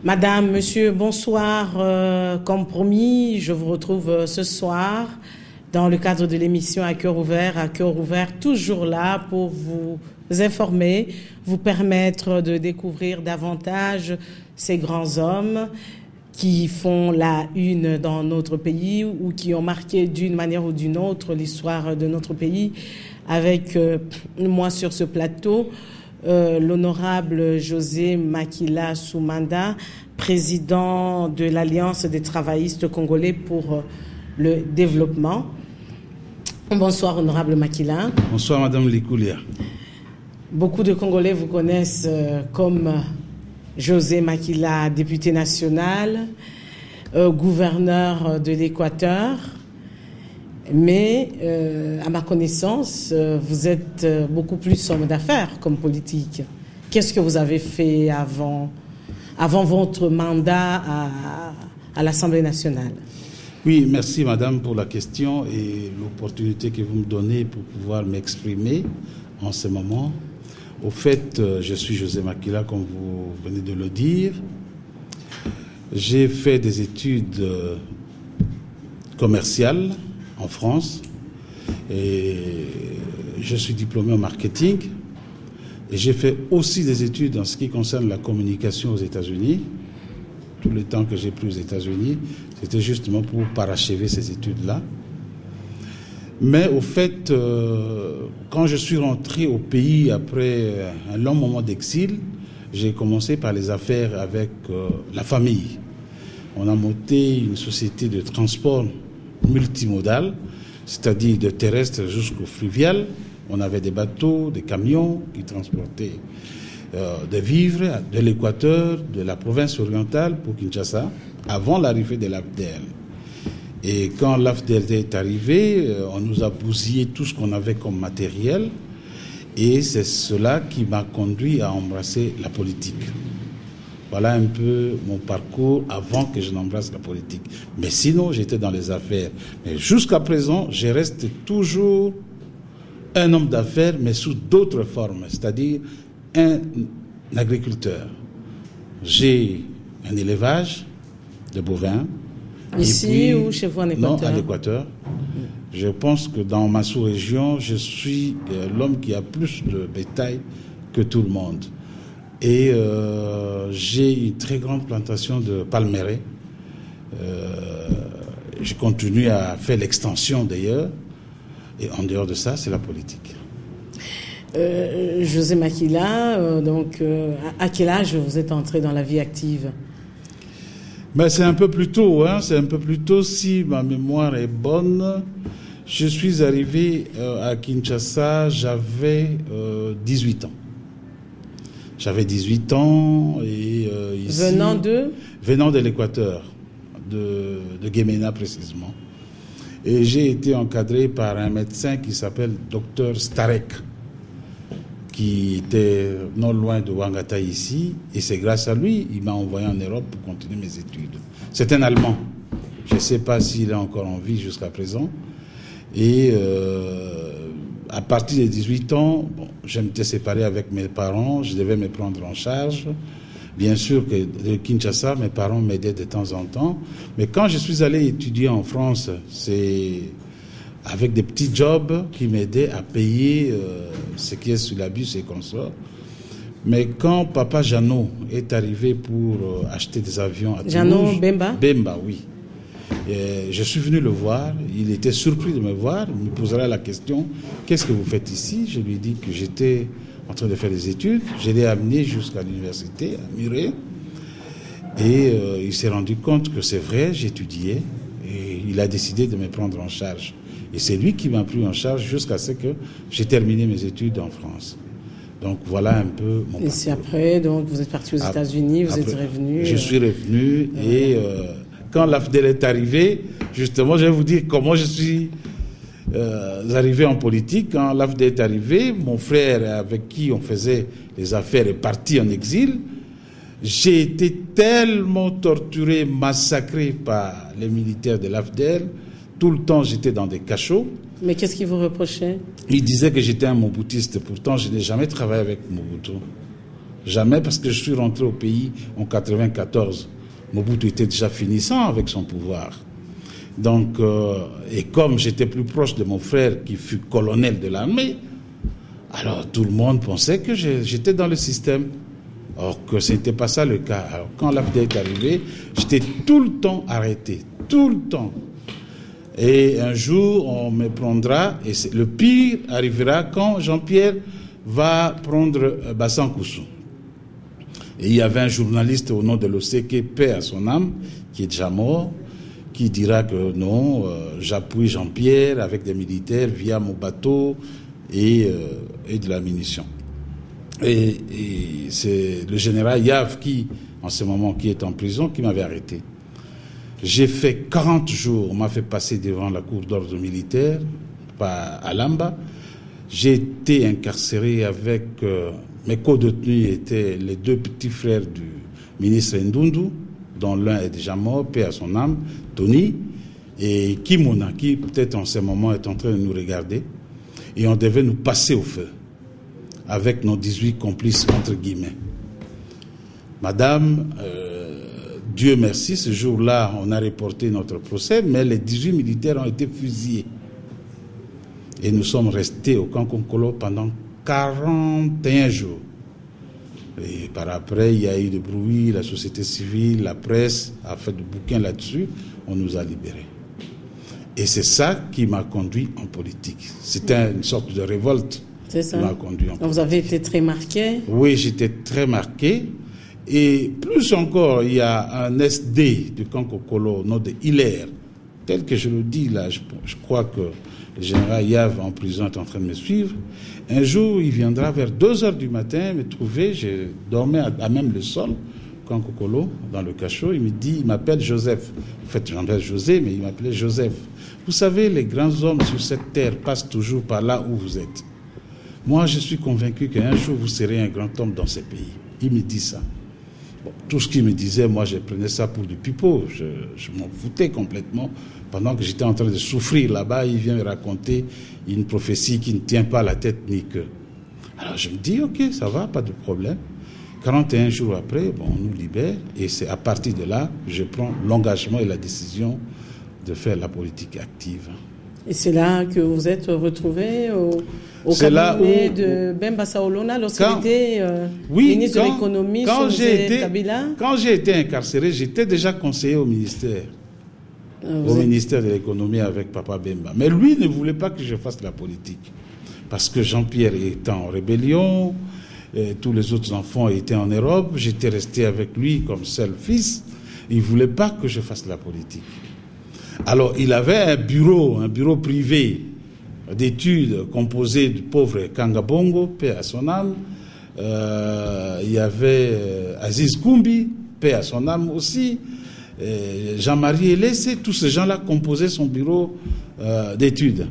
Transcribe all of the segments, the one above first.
Madame, monsieur, bonsoir. Comme promis, je vous retrouve ce soir dans le cadre de l'émission À cœur ouvert. À cœur ouvert, toujours là pour vous informer, vous permettre de découvrir davantage ces grands hommes qui font la une dans notre pays ou qui ont marqué d'une manière ou d'une autre l'histoire de notre pays. Avec moi sur ce plateau, l'honorable José Makila Soumanda, président de l'Alliance des travaillistes congolais pour le développement. Bonsoir, honorable Makila. Bonsoir, madame Likoulia. Beaucoup de Congolais vous connaissent comme José Makila, député national, gouverneur de l'Équateur. Mais à ma connaissance, vous êtes beaucoup plus homme d'affaires comme politique. Qu'est-ce que vous avez fait avant votre mandat à l'Assemblée nationale? Oui, merci madame pour la question et l'opportunité que vous me donnez pour pouvoir m'exprimer en ce moment. Au fait, je suis José Makila, comme vous venez de le dire. J'ai fait des études commerciales en France et je suis diplômé en marketing et j'ai fait aussi des études en ce qui concerne la communication aux États-Unis. Tout le temps que j'ai pris aux États-Unis, c'était justement pour parachever ces études-là. Mais au fait, quand je suis rentré au pays après un long moment d'exil, j'ai commencé par les affaires avec la famille. On a monté une société de transport multimodal, c'est-à-dire de terrestre jusqu'au fluvial. On avait des bateaux, des camions qui transportaient des vivres de l'Équateur, de la province orientale pour Kinshasa, avant l'arrivée de l'AFDL. Et quand l'AFDL est arrivé, on nous a bousillé tout ce qu'on avait comme matériel, et c'est cela qui m'a conduit à embrasser la politique. Voilà un peu mon parcours avant que je n'embrasse la politique. Mais sinon, j'étais dans les affaires. Mais jusqu'à présent, je reste toujours un homme d'affaires, mais sous d'autres formes, c'est-à-dire un agriculteur. J'ai un élevage de bovins. Ici puis, ou chez vous en Équateur? Non, à l'Équateur. Je pense que dans ma sous-région, je suis l'homme qui a plus de bétail que tout le monde. Et j'ai une très grande plantation de palmeraies. Je continue à faire l'extension d'ailleurs. Et en dehors de ça, c'est la politique. José Makila, donc à quel âge vous êtes entré dans la vie active? Ben, c'est un peu plus tôt, hein. C'est un peu plus tôt si ma mémoire est bonne. Je suis arrivé à Kinshasa, j'avais 18 ans. J'avais 18 ans et ici... Venant de l'Équateur, de Guémena précisément. Et j'ai été encadré par un médecin qui s'appelle Dr Starek, qui était non loin de Ouangata ici. Et c'est grâce à lui, il m'a envoyé en Europe pour continuer mes études. C'est un Allemand. Je ne sais pas s'il est encore en vie jusqu'à présent. Et à partir de 18 ans, bon, je m'étais séparé avec mes parents, je devais me prendre en charge. Bien sûr que de Kinshasa, mes parents m'aidaient de temps en temps. Mais quand je suis allé étudier en France, c'est avec des petits jobs qui m'aidaient à payer ce qui est sur la bus et consorts. Mais quand papa Jeannot est arrivé pour acheter des avions à Toulouse... Jeannot Bemba? Bemba, oui. Et je suis venu le voir, il était surpris de me voir, il me posera la question « Qu'est-ce que vous faites ici ?» Je lui ai dit que j'étais en train de faire des études, je l'ai amené jusqu'à l'université, à Muret, et il s'est rendu compte que c'est vrai, j'étudiais, et il a décidé de me prendre en charge. Et c'est lui qui m'a pris en charge jusqu'à ce que j'ai terminé mes études en France. Donc voilà un peu mon parcours. Et c'est après, donc vous êtes parti aux États-Unis, vous êtes revenu. Je suis revenu et quand l'AFDL est arrivé, justement, je vais vous dire comment je suis arrivé en politique. Quand l'AFDL est arrivé, mon frère avec qui on faisait les affaires est parti en exil. J'ai été tellement torturé, massacré par les militaires de l'AFDL. Tout le temps, j'étais dans des cachots. Mais qu'est-ce qu'ils vous reprochaient? Ils disaient que j'étais un moboutiste. Pourtant, je n'ai jamais travaillé avec Mobutu. Jamais, parce que je suis rentré au pays en 1994. Mobutu était déjà finissant avec son pouvoir. Donc, et comme j'étais plus proche de mon frère qui fut colonel de l'armée, alors tout le monde pensait que j'étais dans le système. Or que ce n'était pas ça le cas. Alors quand l'AFD est arrivé, j'étais tout le temps arrêté, tout le temps. Et un jour, on me prendra, et le pire arrivera quand Jean-Pierre va prendre Bassan Koussou. Et il y avait un journaliste au nom de l'OCK, paix à son âme, qui est déjà mort, qui dira que non, j'appuie Jean-Pierre avec des militaires via mon bateau et de la munition. Et c'est le général Yav qui, en ce moment, qui est en prison, qui m'avait arrêté. J'ai fait 40 jours, on m'a fait passer devant la cour d'ordre militaire, à Lamba. J'ai été incarcéré avec... mes co-détenus étaient les deux petits frères du ministre Ndundu, dont l'un est déjà mort, paix à son âme, Tony, et Kimona, qui peut-être en ce moment est en train de nous regarder. Et on devait nous passer au feu, avec nos 18 complices, entre guillemets. Madame, Dieu merci, ce jour-là, on a reporté notre procès, mais les 18 militaires ont été fusillés. Et nous sommes restés au camp Konkolo pendant 41 jours. Et par après, il y a eu du bruit, la société civile, la presse a fait des bouquins là-dessus, on nous a libérés. Et c'est ça qui m'a conduit en politique. C'était une sorte de révolte qui m'a conduit en politique. Vous avez été très marqué? Oui, j'étais très marqué. Et plus encore, il y a un SD du camp Kokolo, nom de Hilaire, tel que je le dis là, je crois que le général Yav en prison est en train de me suivre. Un jour, il viendra vers 2h du matin me trouver, je dormais à même le sol, camp Kokolo, dans le cachot. Il m'appelle Joseph. En fait, je m'appelle José, mais il m'appelait Joseph. Vous savez, les grands hommes sur cette terre passent toujours par là où vous êtes. Moi, je suis convaincu qu'un jour, vous serez un grand homme dans ces pays. Il me dit ça. Bon, tout ce qu'il me disait, moi, je prenais ça pour du pipeau. Je m'en foutais complètement. Pendant que j'étais en train de souffrir là-bas, il vient me raconter une prophétie qui ne tient pas la tête ni queue. Alors, je me dis, ok, ça va, pas de problème. 41 jours après, bon, on nous libère. Et c'est à partir de là que je prends l'engagement et la décision de faire la politique active. Et c'est là que vous êtes retrouvé au cabinet de Bemba Saolona lorsqu'il était ministre de l'économie sous Kabila. Quand j'ai été incarcéré, j'étais déjà conseiller au ministère. Ministère de l'économie avec Papa Bemba. Mais lui ne voulait pas que je fasse la politique. Parce que Jean-Pierre était en rébellion, tous les autres enfants étaient en Europe, j'étais resté avec lui comme seul fils. Il ne voulait pas que je fasse la politique. Alors, il avait un bureau privé d'études composé du pauvre Kangabongo, paix à son âme. Il y avait Aziz Koumbi, paix à son âme aussi. Jean-Marie Elessé, tous ces gens-là composaient son bureau d'études.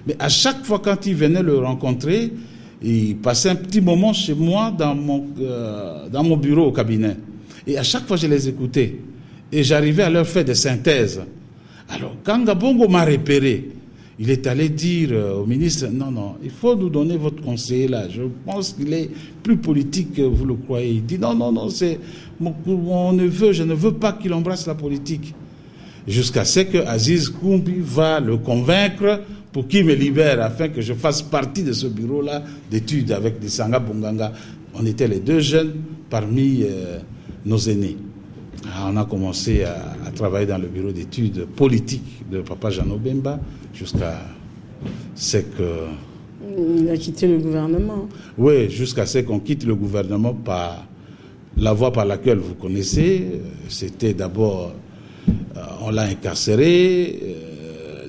Mais à chaque fois quand il venait le rencontrer, il passait un petit moment chez moi dans mon bureau au cabinet. Et à chaque fois, je les écoutais. Et j'arrivais à leur faire des synthèses. Alors, Kangabongo m'a repéré. Il est allé dire au ministre, non, il faut nous donner votre conseiller là. Je pense qu'il est plus politique que vous le croyez. Il dit, non, c'est mon neveu, je ne veux pas qu'il embrasse la politique. Jusqu'à ce que Aziz Koumbi va le convaincre pour qu'il me libère afin que je fasse partie de ce bureau-là d'études avec des Sanga Bonganga. On était les deux jeunes parmi nos aînés. Alors, on a commencé à travailler dans le bureau d'études politiques de Papa Jeannot Bemba jusqu'à ce que... Il a quitté le gouvernement. Oui, jusqu'à ce qu'on quitte le gouvernement par la voie par laquelle vous connaissez. C'était d'abord, on l'a incarcéré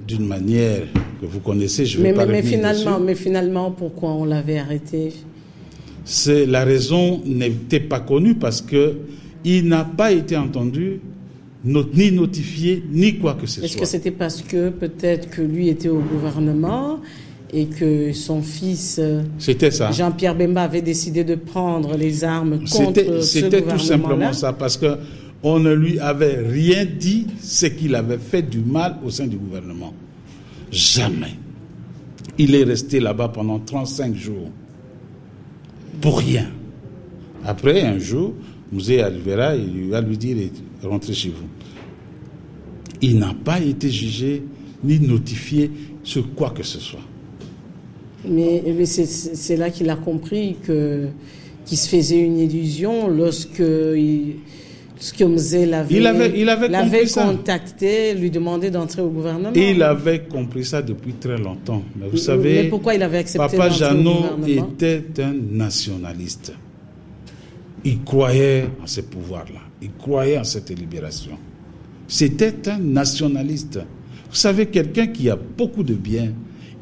d'une manière que vous connaissez. Je vais pas revenir dessus. Mais finalement, pourquoi on l'avait arrêté? La raison n'était pas connue parce que il n'a pas été entendu, ni notifié, ni quoi que ce soit. Est-ce que c'était parce que peut-être que lui était au gouvernement et que son fils Jean-Pierre Bemba avait décidé de prendre les armes contre ce gouvernement-là? C'était tout simplement ça, parce qu'on ne lui avait rien dit ce qu'il avait fait du mal au sein du gouvernement. Jamais. Il est resté là-bas pendant 35 jours. Pour rien. Après, un jour, Mouzé arrivera et il va lui dire « rentrez chez vous ». Il n'a pas été jugé ni notifié sur quoi que ce soit. Mais c'est là qu'il a compris qu'il se faisait une illusion lorsque Mouzé l'avait contacté, lui demandait d'entrer au gouvernement. Il avait compris ça depuis très longtemps. Mais vous savez, mais pourquoi il avait accepté Papa d'entrer au Jeannot gouvernement? était un nationaliste. Il croyait en ce pouvoir-là. Il croyait en cette libération. C'était un nationaliste. Vous savez, quelqu'un qui a beaucoup de biens,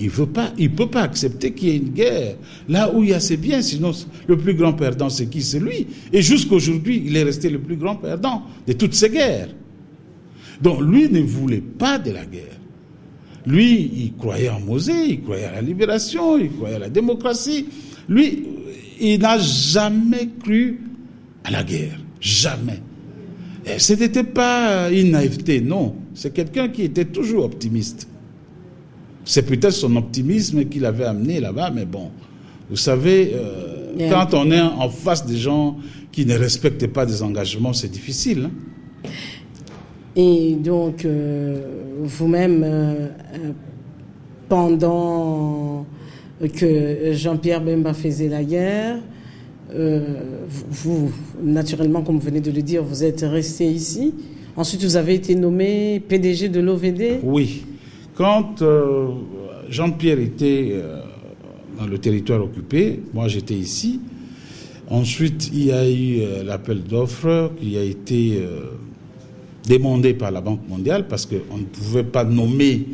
il ne peut pas accepter qu'il y ait une guerre. Là où il y a ses biens, sinon le plus grand perdant, c'est qui? C'est lui. Et jusqu'aujourd'hui, il est resté le plus grand perdant de toutes ces guerres. Donc lui ne voulait pas de la guerre. Lui, il croyait en Mouzé, il croyait à la libération, il croyait à la démocratie. Lui, il n'a jamais cru à la guerre. Jamais. Et ce n'était pas une naïveté, non. C'est quelqu'un qui était toujours optimiste. C'est peut-être son optimisme qui l'avait amené là-bas, mais bon, vous savez, quand on est en face des gens qui ne respectent pas des engagements, c'est difficile. Hein? Et donc, vous-même, pendant que Jean-Pierre Bemba faisait la guerre, vous, naturellement, comme vous venez de le dire, vous êtes resté ici. Ensuite, vous avez été nommé PDG de l'OVD. Oui. Quand Jean-Pierre était dans le territoire occupé, moi j'étais ici. Ensuite, il y a eu l'appel d'offres qui a été demandé par la Banque mondiale parce qu'on ne pouvait pas nommer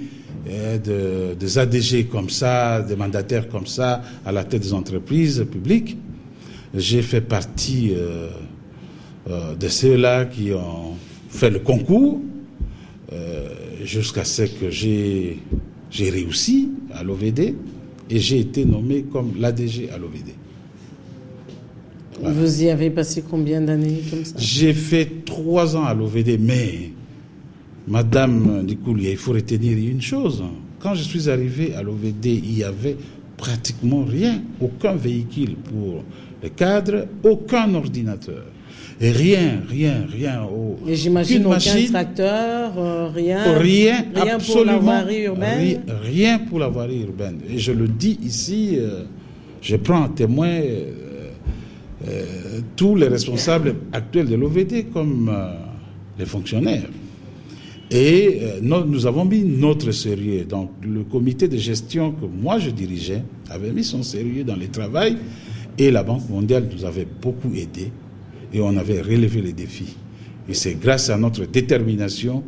des ADG comme ça, des mandataires comme ça à la tête des entreprises publiques. J'ai fait partie de ceux-là qui ont fait le concours jusqu'à ce que j'ai réussi à l'OVD et j'ai été nommé comme l'ADG à l'OVD. Voilà. Vous y avez passé combien d'années comme ça? J'ai fait 3 ans à l'OVD, mais Madame Likoulia, il faut retenir une chose. Quand je suis arrivé à l'OVD, il n'y avait pratiquement rien, aucun véhicule pour les cadres, aucun ordinateur. Et rien. Et j'imagine aucun tracteur, rien pour la voirie urbaine. Rien pour la voirie urbaine. Et je le dis ici, je prends en témoin tous les responsables actuels de l'OVD comme les fonctionnaires. Et nous avons mis notre sérieux. Donc le comité de gestion que moi je dirigeais avait mis son sérieux dans le travail et la Banque mondiale nous avait beaucoup aidés. Et on avait relevé les défis. Et c'est grâce à notre détermination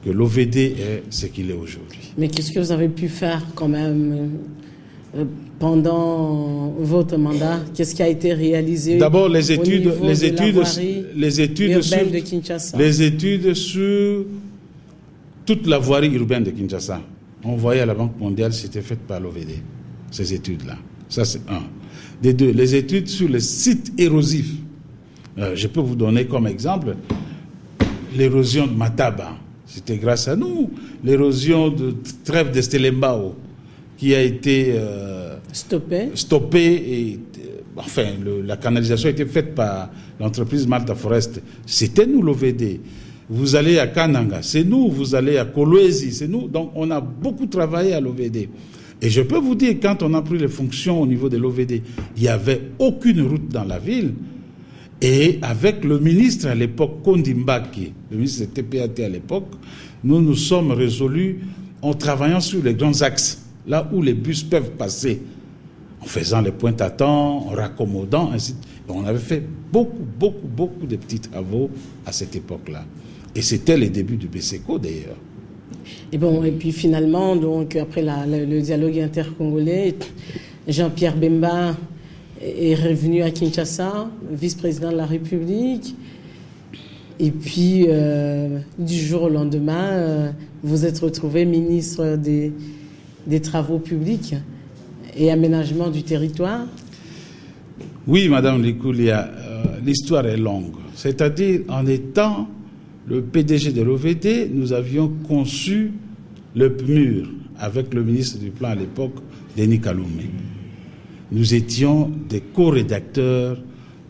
que l'OVD est ce qu'il est aujourd'hui. Mais qu'est-ce que vous avez pu faire quand même pendant votre mandat? Qu'est-ce qui a été réalisé? D'abord, les études sur toute la voirie urbaine de Kinshasa. On voyait à la Banque mondiale, c'était fait par l'OVD, ces études-là. Ça, c'est un. Des deux, les études sur les sites érosifs. Je peux vous donner comme exemple l'érosion de Mataba. C'était grâce à nous. L'érosion de Trève de Stelembao qui a été stoppée et enfin la canalisation a été faite par l'entreprise Malta Forest. C'était nous l'OVD. Vous allez à Kananga, c'est nous. Vous allez à Kolwezi, c'est nous. Donc on a beaucoup travaillé à l'OVD. Et je peux vous dire, quand on a pris les fonctions au niveau de l'OVD, il n'y avait aucune route dans la ville. Et avec le ministre à l'époque, Kondimbaki, le ministre de TPAT à l'époque, nous nous sommes résolus en travaillant sur les grands axes, là où les bus peuvent passer, en faisant les pointes à temps, en raccommodant, ainsi de suite. On avait fait beaucoup de petits travaux à cette époque-là. Et c'était les débuts du BCECO d'ailleurs. Et puis finalement, donc après le dialogue intercongolais, Jean-Pierre Bemba est revenu à Kinshasa, vice-président de la République. Et puis, du jour au lendemain, vous êtes retrouvé ministre des Travaux publics et aménagement du territoire. Oui, Madame Likoulia, l'histoire est longue. C'est-à-dire, en étant le PDG de l'OVD, nous avions conçu le PMUR avec le ministre du Plan à l'époque, Denis Kaloumé. Nous étions des co-rédacteurs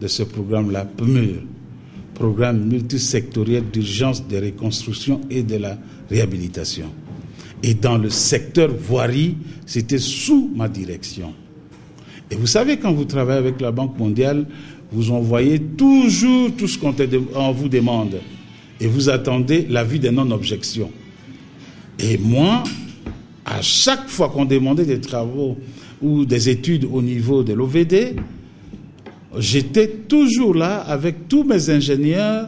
de ce programme-là, PMUR, Programme multisectoriel d'urgence de reconstruction et de la réhabilitation. Et dans le secteur voirie, c'était sous ma direction. Et vous savez, quand vous travaillez avec la Banque mondiale, vous envoyez toujours tout ce qu'on vous demande. Et vous attendez l'avis de non-objection. Et moi, à chaque fois qu'on demandait des travaux ou des études au niveau de l'OVD, j'étais toujours là avec tous mes ingénieurs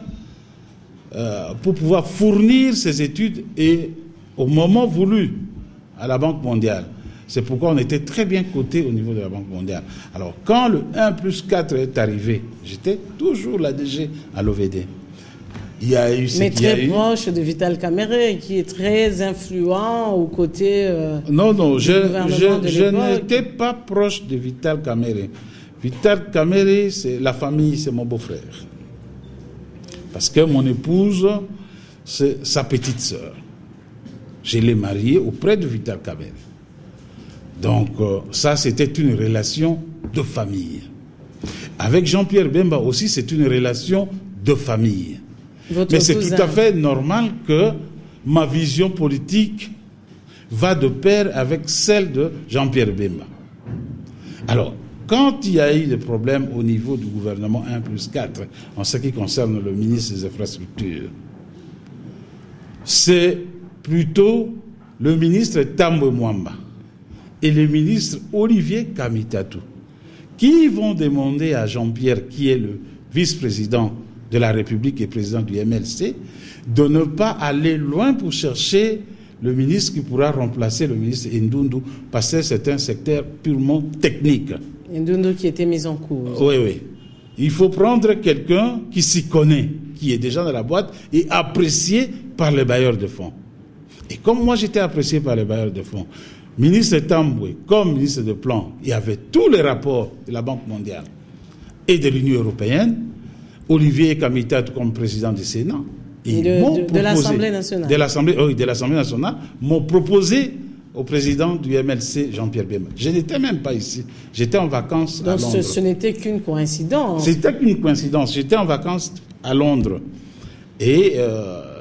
pour pouvoir fournir ces études et au moment voulu à la Banque mondiale. C'est pourquoi on était très bien cotés au niveau de la Banque mondiale. Alors, quand le 1+4 est arrivé, j'étais toujours la DG à l'OVD. Il y a eu mais très proche de Vital Kamerhe, qui est très influent aux côtés non, je n'étais pas proche de Vital Kamerhe. Vital Kamerhe, c'est la famille, c'est mon beau-frère. Parce que mon épouse, c'est sa petite sœur. Je l'ai mariée auprès de Vital Kamerhe. Donc, ça, c'était une relation de famille. Avec Jean-Pierre Bemba aussi, c'est une relation de famille. Mais c'est tout à fait normal que ma vision politique va de pair avec celle de Jean-Pierre Bemba. Alors, quand il y a eu des problèmes au niveau du gouvernement 1+4, en ce qui concerne le ministre des Infrastructures, c'est plutôt le ministre Tambwe Mwamba et le ministre Olivier Kamitatou qui vont demander à Jean-Pierre, qui est le vice-président de la République et président du MLC, de ne pas aller loin pour chercher le ministre qui pourra remplacer le ministre Ndundu, parce que c'est un secteur purement technique. Ndundu qui était mis en cause. Oui. Il faut prendre quelqu'un qui s'y connaît, qui est déjà dans la boîte et apprécié par les bailleurs de fonds. Et comme moi j'étais apprécié par les bailleurs de fonds, ministre Tambwe, comme ministre de Plan, il y avait tous les rapports de la Banque mondiale et de l'Union européenne, Olivier Kamitatou comme président du Sénat, et de l'Assemblée nationale. De l'Assemblée nationale, m'ont proposé au président du MLC, Jean-Pierre Bemba. Je n'étais même pas ici. J'étais en vacances à Londres. Donc ce n'était qu'une coïncidence. C'était qu'une coïncidence. J'étais en vacances à Londres. Et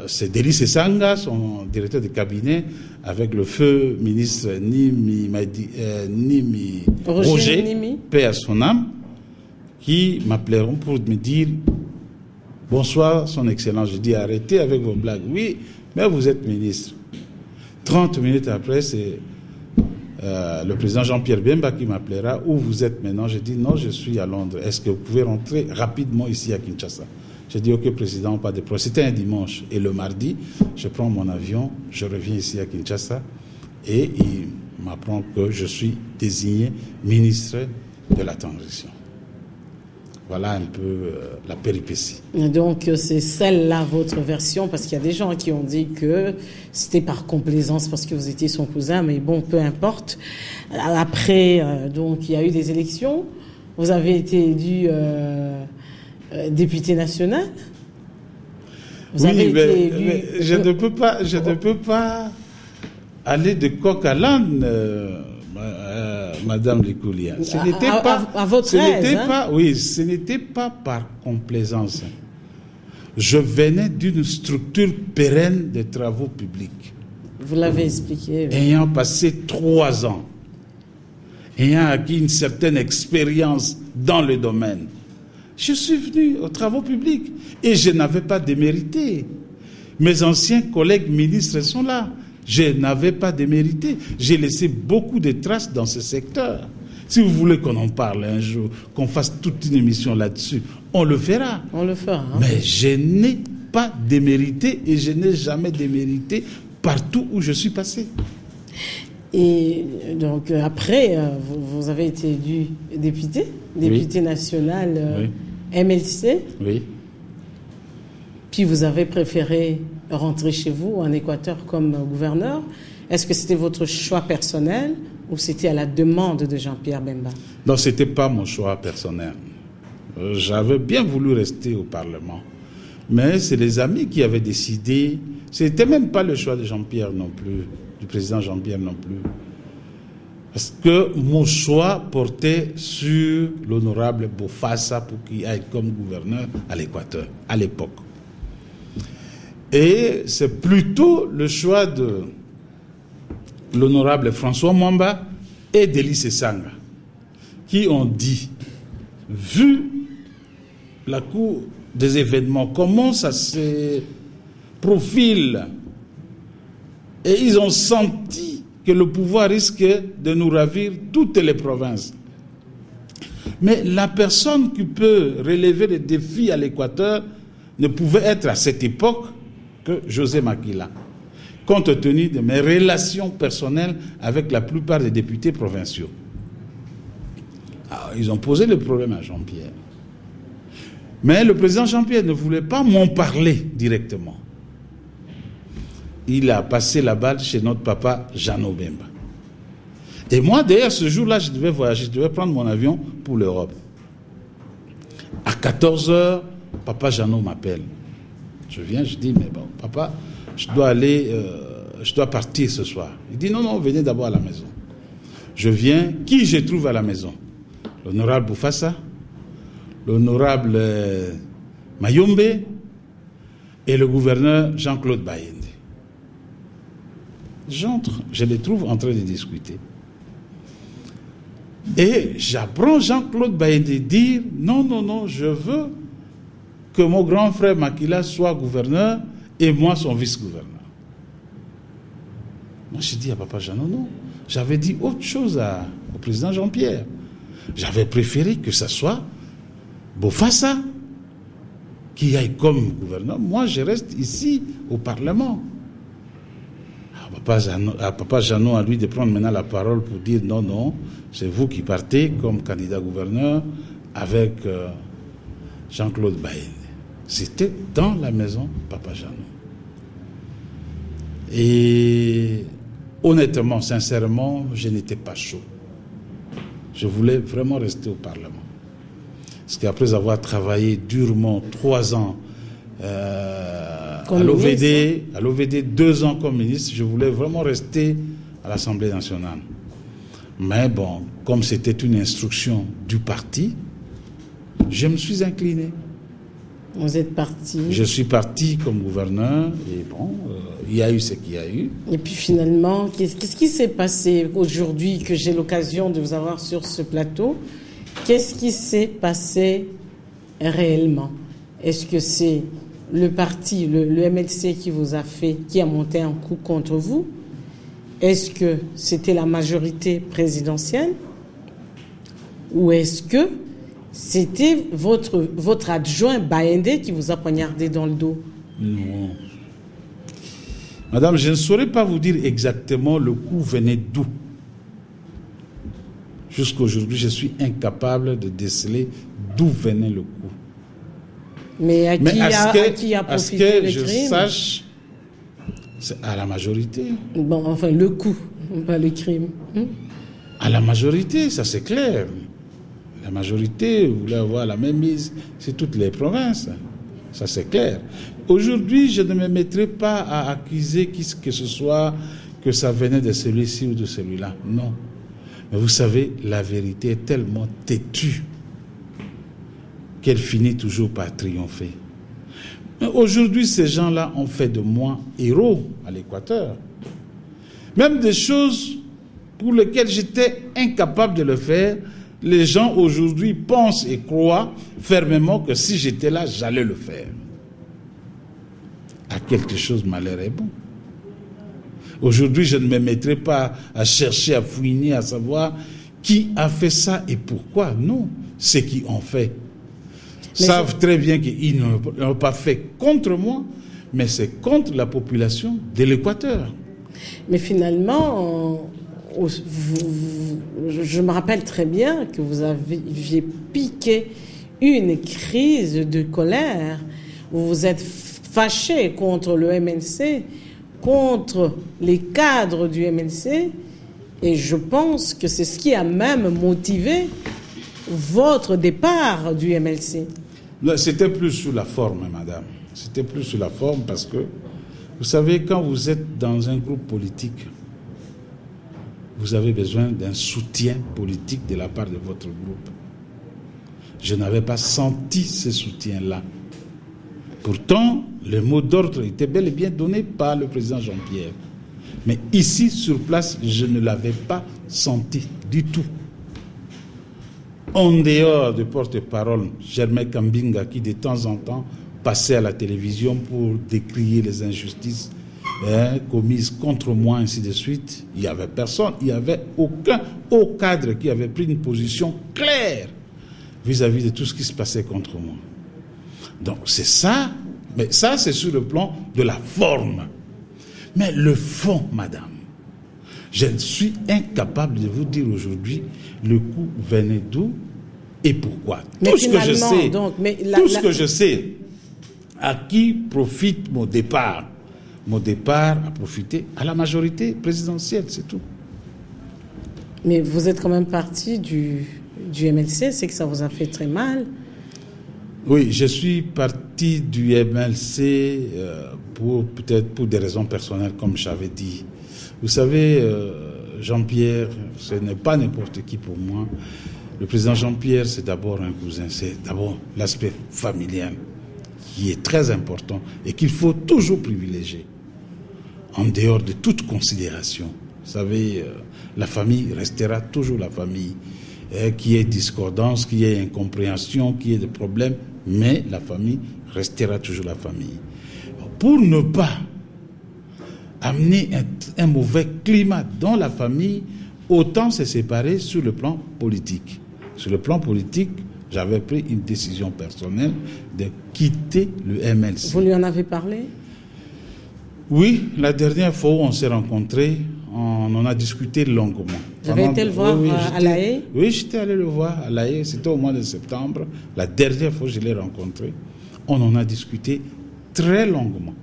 c'est Délice Sanga, son directeur de cabinet, avec le feu ministre Roger Nimi, paix à son âme, qui m'appelleront pour me dire « Bonsoir, son Excellence ». Je dis « Arrêtez avec vos blagues ». « Oui, mais vous êtes ministre ». 30 minutes après, c'est le président Jean-Pierre Bemba qui m'appellera. « Où vous êtes maintenant ?» Je dis « Non, je suis à Londres. Est-ce que vous pouvez rentrer rapidement ici à Kinshasa ?» J'ai dit « Ok, président, pas de problème ». C'était un dimanche. Et le mardi, je prends mon avion, je reviens ici à Kinshasa et il m'apprend que je suis désigné ministre de la transition. Voilà un peu la péripétie. Donc c'est celle-là votre version, parce qu'il y a des gens qui ont dit que c'était par complaisance parce que vous étiez son cousin, mais bon, peu importe. Après, donc il y a eu des élections, vous avez été élu député national. Vous avez été élu... je ne peux pas aller de coq à l'âne. Madame Likoulia. Ce n'était pas à votre aise, oui, ce n'était pas par complaisance. Je venais d'une structure pérenne de travaux publics. Vous l'avez expliqué. Oui. Ayant passé 3 ans, ayant acquis une certaine expérience dans le domaine, je suis venu aux travaux publics et je n'avais pas démérité. Mes anciens collègues ministres sont là. Je n'avais pas démérité. J'ai laissé beaucoup de traces dans ce secteur. Si vous voulez qu'on en parle un jour, qu'on fasse toute une émission là-dessus, on le fera. On le fera. Hein? Mais je n'ai pas démérité et je n'ai jamais démérité partout où je suis passé. Et donc après, vous avez été élu député oui. national MLC. Oui. Puis vous avez préféré rentrer chez vous en Équateur comme gouverneur. Est-ce que c'était votre choix personnel ou c'était à la demande de Jean-Pierre Bemba? Non, ce n'était pas mon choix personnel. J'avais bien voulu rester au Parlement. Mais c'est les amis qui avaient décidé. Ce n'était même pas le choix de Jean-Pierre non plus, du président Jean-Pierre non plus. Parce que mon choix portait sur l'honorable Bofassa pour qu'il aille comme gouverneur à l'Équateur, à l'époque. Et c'est plutôt le choix de l'honorable François Mwamba et d'Élice Sanga qui ont dit, vu la cour des événements, comment ça se profile, et ils ont senti que le pouvoir risque de nous ravir toutes les provinces. Mais la personne qui peut relever les défis à l'Équateur ne pouvait être à cette époque que José Makila, compte tenu de mes relations personnelles avec la plupart des députés provinciaux. Alors, ils ont posé le problème à Jean-Pierre. Mais le président Jean-Pierre ne voulait pas m'en parler directement. Il a passé la balle chez notre papa Jeannot Bemba. Et moi, d'ailleurs, ce jour-là, je devais voyager, je devais prendre mon avion pour l'Europe. À 14h, papa Jeannot m'appelle. Je viens, je dis, mais bon, papa, je dois partir ce soir. Il dit, non, venez d'abord à la maison. Je viens, qui je trouve à la maison? L'honorable Bofassa, l'honorable Mayombe et le gouverneur Jean-Claude Bayende. J'entre, je les trouve en train de discuter. Et j'apprends Jean-Claude Bayende dire, non, je veux que mon grand frère Makila soit gouverneur et moi son vice-gouverneur. Moi, j'ai dit à papa Jeannot, non. J'avais dit autre chose au président Jean-Pierre. J'avais préféré que ce soit Bofassa qui aille comme gouverneur. Moi, je reste ici au Parlement. Papa Jeannot a lui de prendre maintenant la parole pour dire non, c'est vous qui partez comme candidat gouverneur avec Jean-Claude Bayende. C'était dans la maison papa Jeannot. Et honnêtement, sincèrement, je n'étais pas chaud. Je voulais vraiment rester au Parlement. Parce qu'après avoir travaillé durement 3 ans à l'OVD, 2 ans comme ministre, je voulais vraiment rester à l'Assemblée nationale. Mais bon, comme c'était une instruction du parti, je me suis incliné. Vous êtes parti. Je suis parti comme gouverneur et bon, il y a eu ce qu'il y a eu. Et puis finalement, qu'est-ce qui s'est passé aujourd'hui que j'ai l'occasion de vous avoir sur ce plateau? Qu'est-ce qui s'est passé réellement? Est-ce que c'est le parti, le MLC qui a monté un coup contre vous? Est-ce que c'était la majorité présidentielle? Ou est-ce que c'était votre adjoint Bayende qui vous a poignardé dans le dos? Non. Madame, je ne saurais pas vous dire exactement le coup venait d'où. Jusqu'aujourd'hui, je suis incapable de déceler d'où venait le coup. Mais à qui a profité le crime? Je sache, c'est à la majorité. Bon, enfin, le coup, pas le crime. À la majorité, ça c'est clair. La majorité voulait avoir la même mise sur toutes les provinces. Ça c'est clair. Aujourd'hui, je ne me mettrai pas à accuser qui que ce soit que ça venait de celui-ci ou de celui-là. Non. Mais vous savez, la vérité est tellement têtue qu'elle finit toujours par triompher. Mais aujourd'hui, ces gens-là ont fait de moi héros à l'Équateur. Même des choses pour lesquelles j'étais incapable de le faire, les gens aujourd'hui pensent et croient fermement que si j'étais là, j'allais le faire. À quelque chose, malheur est bon. Aujourd'hui, je ne me mettrai pas à chercher, à fouiner, à savoir qui a fait ça et pourquoi. Non, ceux qui ont fait savent très bien qu'ils n'ont pas fait contre moi, mais c'est contre la population de l'Équateur. Mais finalement, je me rappelle très bien que vous aviez piqué une crise de colère. Vous vous êtes fâché contre le MNC, contre les cadres du MNC, et je pense que c'est ce qui a même motivé votre départ du MLC. C'était plus sous la forme, madame. C'était plus sous la forme parce que, vous savez, quand vous êtes dans un groupe politique, vous avez besoin d'un soutien politique de la part de votre groupe. Je n'avais pas senti ce soutien-là. Pourtant, le mot d'ordre était bel et bien donné par le président Jean-Pierre. Mais ici, sur place, je ne l'avais pas senti du tout. En dehors du porte-parole, Germain Kambinga, qui de temps en temps passait à la télévision pour décrier les injustices commises contre moi, ainsi de suite, il n'y avait personne, il n'y avait aucun haut cadre qui avait pris une position claire vis-à-vis de tout ce qui se passait contre moi. Donc c'est ça, mais ça c'est sur le plan de la forme. Mais le fond, madame, je suis incapable de vous dire aujourd'hui le coup venait d'où et pourquoi. Mais tout ce que je sais, donc, ce que je sais, à qui profite mon départ? Mon départ a profité à la majorité présidentielle, c'est tout. Mais vous êtes quand même parti du MLC, c'est que ça vous a fait très mal. Oui, je suis parti du MLC peut-être pour des raisons personnelles, comme j'avais dit. Vous savez, Jean-Pierre, ce n'est pas n'importe qui pour moi. Le président Jean-Pierre, c'est d'abord un cousin, c'est d'abord l'aspect familial qui est très important et qu'il faut toujours privilégier, en dehors de toute considération. Vous savez, la famille restera toujours la famille. Qu'il y ait discordance, qu'il y ait incompréhension, qu'il y ait des problèmes, mais la famille restera toujours la famille. Pour ne pas amener un mauvais climat dans la famille, autant se séparer sur le plan politique. Sur le plan politique, j'avais pris une décision personnelle de quitter le MLC. Vous lui en avez parlé? Oui, la dernière fois où on s'est rencontrés, on en a discuté longuement. Vous avez été le voir à La Haye? Oui, j'étais allé le voir à La Haye, c'était au mois de septembre. La dernière fois que je l'ai rencontré, on en a discuté très longuement.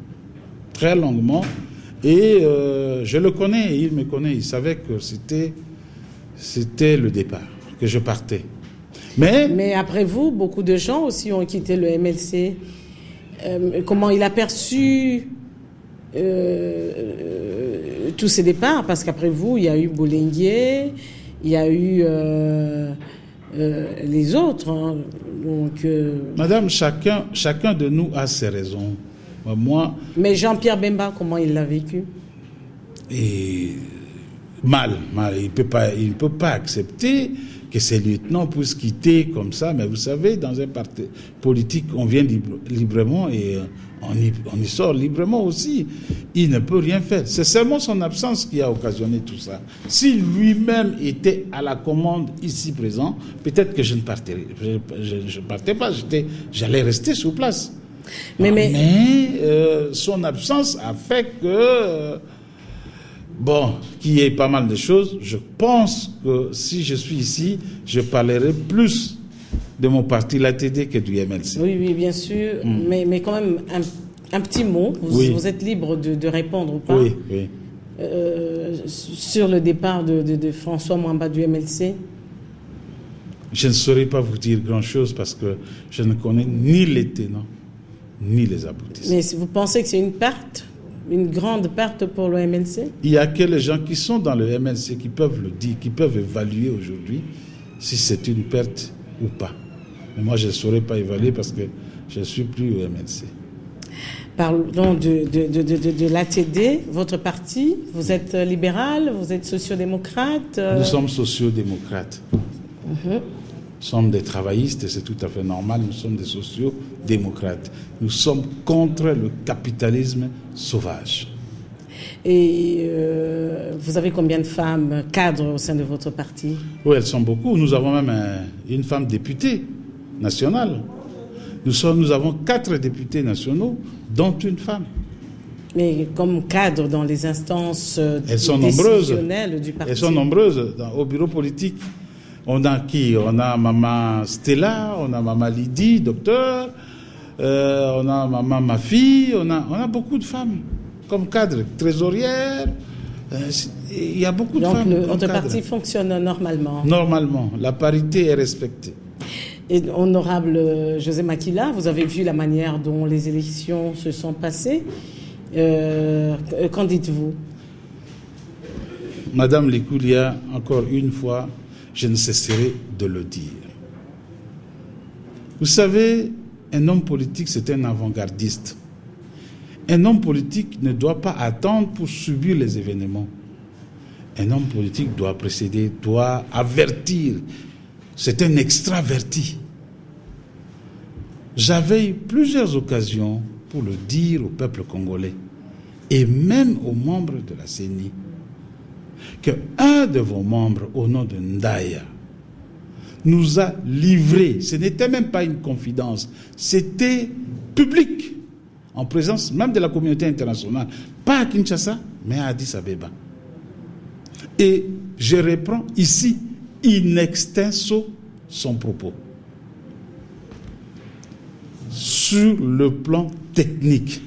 Très longuement. Et je le connais, il me connaît, il savait que c'était le départ, que je partais. Mais après vous, beaucoup de gens aussi ont quitté le MLC. Comment il a perçu tous ces départs? Parce qu'après vous, il y a eu Bolinguier, il y a eu les autres. Hein. Donc, Madame, chacun de nous a ses raisons. Moi, mais Jean-Pierre Bemba, comment il l'a vécu? Et mal. Il ne peut pas accepter que ces lieutenants puissent quitter comme ça. Mais vous savez, dans un parti politique, on vient librement et on y sort librement aussi. Il ne peut rien faire. C'est seulement son absence qui a occasionné tout ça. Si lui-même était à la commande ici présent, peut-être que je ne partirais, je partais pas. J'allais rester sur place. Mais son absence a fait que qu'il y ait pas mal de choses. Je pense que si je suis ici, je parlerai plus de mon parti, l'ATD, que du MLC. Oui, bien sûr. Mais quand même, un petit mot. Vous êtes libre de répondre ou pas. Oui. Sur le départ de François Mwamba du MLC. Je ne saurais pas vous dire grand-chose parce que je ne connais ni les tenants, ni les aboutissants. Mais vous pensez que c'est une perte? Une grande perte pour le MLC? Il n'y a que les gens qui sont dans le MLC qui peuvent le dire, qui peuvent évaluer aujourd'hui si c'est une perte ou pas. Mais moi, je ne saurais pas évaluer parce que je ne suis plus au MLC. Parlons de l'ATD, votre parti. Vous êtes libéral, vous êtes sociodémocrate? Nous sommes sociodémocrates. Nous sommes des travaillistes et c'est tout à fait normal. Nous sommes des sociodémocrates. Nous sommes contre le capitalisme sauvage. Et vous avez combien de femmes cadres au sein de votre parti? Oui, elles sont beaucoup. Nous avons même une femme députée nationale. Nous avons 4 députés nationaux, dont une femme. Mais comme cadre dans les instances décisionnelles du parti? Elles sont nombreuses au bureau politique. On a qui? On a Maman Stella, on a Maman Lydie, docteur, on a Maman ma fille, on a beaucoup de femmes comme cadre, trésorière. Il y a beaucoup de femmes. Donc votre parti fonctionne normalement? Normalement, la parité est respectée. Et honorable José Makila, vous avez vu la manière dont les élections se sont passées. Qu'en dites-vous? Madame Likoulia, encore une fois, je ne cesserai de le dire. Vous savez, un homme politique, c'est un avant-gardiste. Un homme politique ne doit pas attendre pour subir les événements. Un homme politique doit précéder, doit avertir. C'est un extraverti. J'avais eu plusieurs occasions pour le dire au peuple congolais et même aux membres de la CENI qu'un de vos membres, au nom de Ndaya, nous a livré, ce n'était même pas une confidence, c'était public, en présence même de la communauté internationale, pas à Kinshasa, mais à Addis Abeba. Et je reprends ici, in extenso, son propos. Sur le plan technique,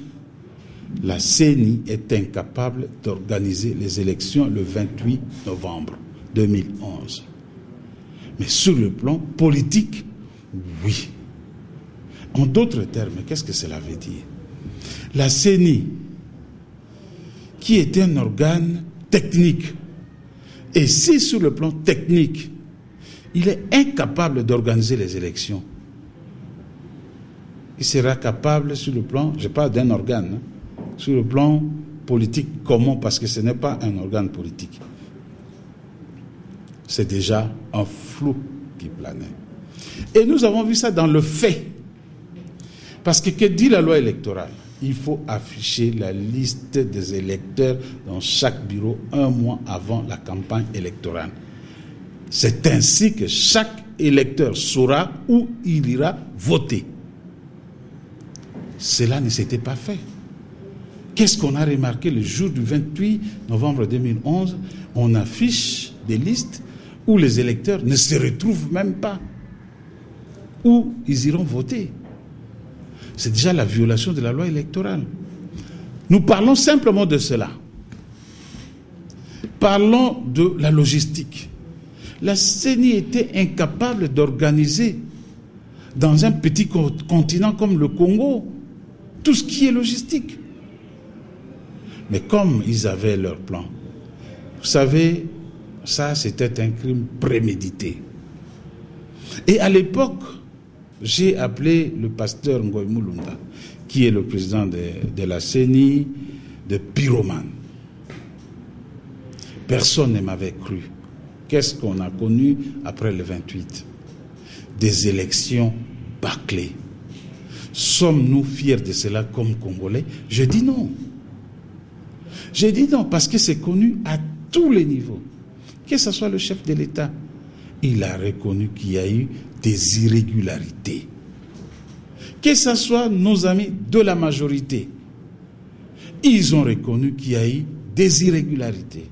la CENI est incapable d'organiser les élections le 28 novembre 2011. Mais sur le plan politique, oui. En d'autres termes, qu'est-ce que cela veut dire? La CENI, qui est un organe technique, et si sur le plan technique, il est incapable d'organiser les élections, il sera capable sur le plan, je parle d'un organe, sur le plan politique, comment? Parce que ce n'est pas un organe politique. C'est déjà un flou qui planait. Et nous avons vu ça dans le fait. Parce que dit la loi électorale? Il faut afficher la liste des électeurs dans chaque bureau un mois avant la campagne électorale. C'est ainsi que chaque électeur saura où il ira voter. Cela ne s'était pas fait. Qu'est-ce qu'on a remarqué le jour du 28 novembre 2011? On affiche des listes où les électeurs ne se retrouvent même pas, où ils iront voter. C'est déjà la violation de la loi électorale. Nous parlons simplement de cela. Parlons de la logistique. La CENI était incapable d'organiser dans un petit continent comme le Congo tout ce qui est logistique. Mais comme ils avaient leur plan, vous savez, ça c'était un crime prémédité. Et à l'époque, j'ai appelé le pasteur Ngoy Mulunda, qui est le président de la CENI, de pyromane. Personne ne m'avait cru. Qu'est-ce qu'on a connu après le 28? Des élections bâclées. Sommes-nous fiers de cela comme Congolais? Je dis non. Je dis non parce que c'est connu à tous les niveaux. Que ce soit le chef de l'État, il a reconnu qu'il y a eu des irrégularités. Que ce soit nos amis de la majorité, ils ont reconnu qu'il y a eu des irrégularités.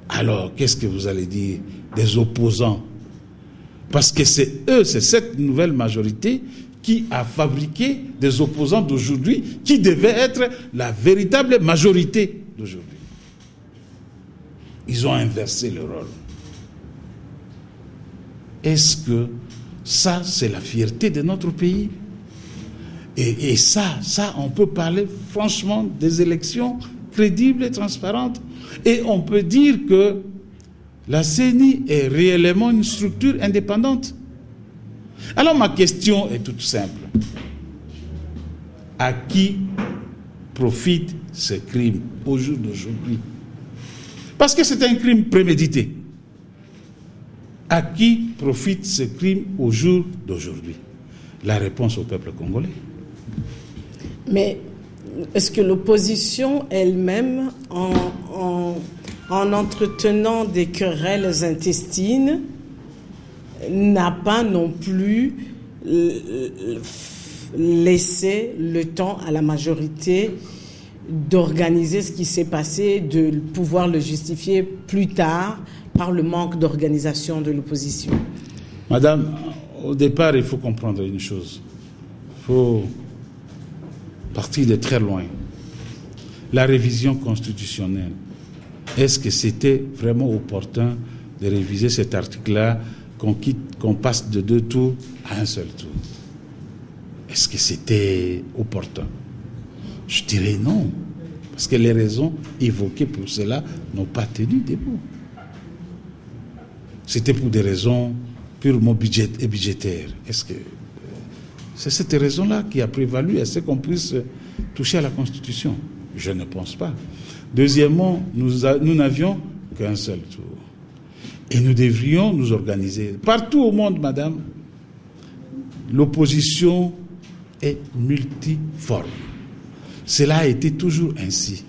Alors, qu'est-ce que vous allez dire des opposants? Parce que c'est eux, c'est cette nouvelle majorité qui a fabriqué des opposants d'aujourd'hui qui devaient être la véritable majorité d'aujourd'hui. Ils ont inversé le rôle. Est-ce que ça, c'est la fierté de notre pays? Et ça, on peut parler franchement des élections crédibles et transparentes. Et on peut dire que la CENI est réellement une structure indépendante. Alors ma question est toute simple. À qui profite ce crime au jour d'aujourd'hui? Parce que c'est un crime prémédité. À qui profite ce crime au jour d'aujourd'hui? La réponse au peuple congolais. Mais est-ce que l'opposition elle-même, en entretenant des querelles intestines, n'a pas non plus laissé le temps à la majorité d'organiser ce qui s'est passé, de pouvoir le justifier plus tard par le manque d'organisation de l'opposition? Madame, au départ, il faut comprendre une chose. Il faut partir de très loin. La révision constitutionnelle, est-ce que c'était vraiment opportun de réviser cet article-là, qu'on passe de 2 tours à un seul tour? Est-ce que c'était opportun? Je dirais non. Parce que les raisons évoquées pour cela n'ont pas tenu debout. C'était pour des raisons purement budgétaires. Est-ce que c'est cette raison-là qui a prévalu? Est-ce qu'on puisse toucher à la Constitution? Je ne pense pas. Deuxièmement, nous n'avions qu'un seul tour. Et nous devrions nous organiser. Partout au monde, madame, l'opposition est multiforme. Cela a été toujours ainsi.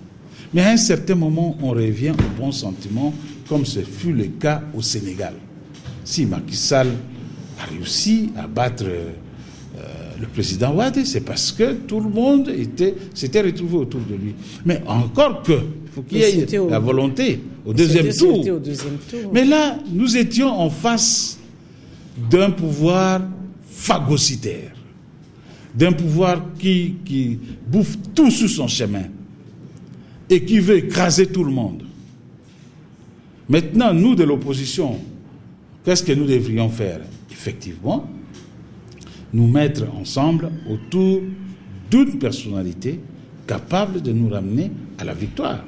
Mais à un certain moment, on revient au bon sentiment, comme ce fut le cas au Sénégal. Si Macky Sall a réussi à battre le président Wade, c'est parce que tout le monde s'était retrouvé autour de lui. Mais encore que, il faut qu'il y ait la volonté au deuxième tour. Mais là, nous étions en face d'un pouvoir phagocytaire, d'un pouvoir qui bouffe tout sous son chemin et qui veut écraser tout le monde. Maintenant, nous de l'opposition, qu'est-ce que nous devrions faire? Effectivement, nous mettre ensemble autour d'une personnalité capable de nous ramener à la victoire.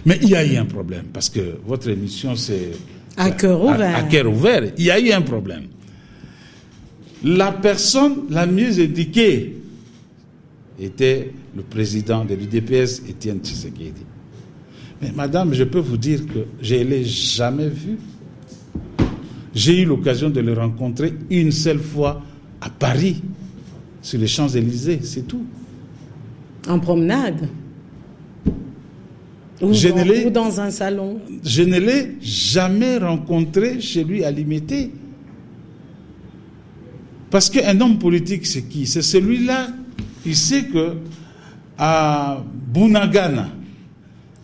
Mais il y a eu un problème, parce que votre émission, c'est à cœur ouvert. À cœur ouvert. Il y a eu un problème. La personne la mieux indiquée était le président de l'UDPS, Étienne Tshisekedi. Mais madame, je peux vous dire que je ne l'ai jamais vu. J'ai eu l'occasion de le rencontrer une seule fois à Paris, sur les Champs-Élysées, c'est tout. En promenade? Ou dans un salon? Je ne l'ai jamais rencontré chez lui à Limité. Parce qu'un homme politique, c'est qui? C'est celui-là qui sait que à Bunagana,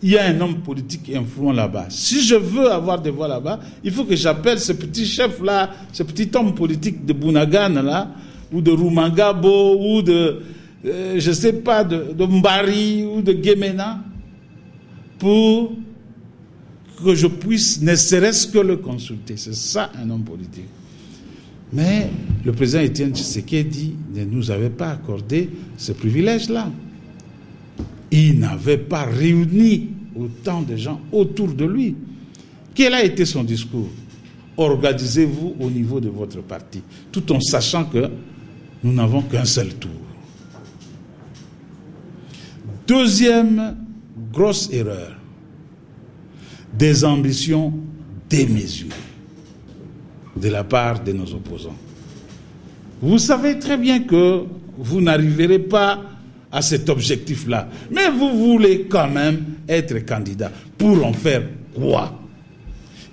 il y a un homme politique influent là-bas. Si je veux avoir des voix là-bas, il faut que j'appelle ce petit chef-là, ce petit homme politique de Bunagana, là, ou de Rumangabo, ou de, je ne sais pas, de Mbari, ou de Gemena, pour que je puisse ne serait-ce que le consulter. C'est ça, un homme politique. Mais le président Étienne Tshisekedi ne nous avait pas accordé ce privilège-là. Il n'avait pas réuni autant de gens autour de lui. Quel a été son discours? Organisez-vous au niveau de votre parti, tout en sachant que nous n'avons qu'un seul tour. Deuxième grosse erreur, des ambitions démesurées de la part de nos opposants. Vous savez très bien que vous n'arriverez pas à cet objectif-là, mais vous voulez quand même être candidat. Pour en faire quoi?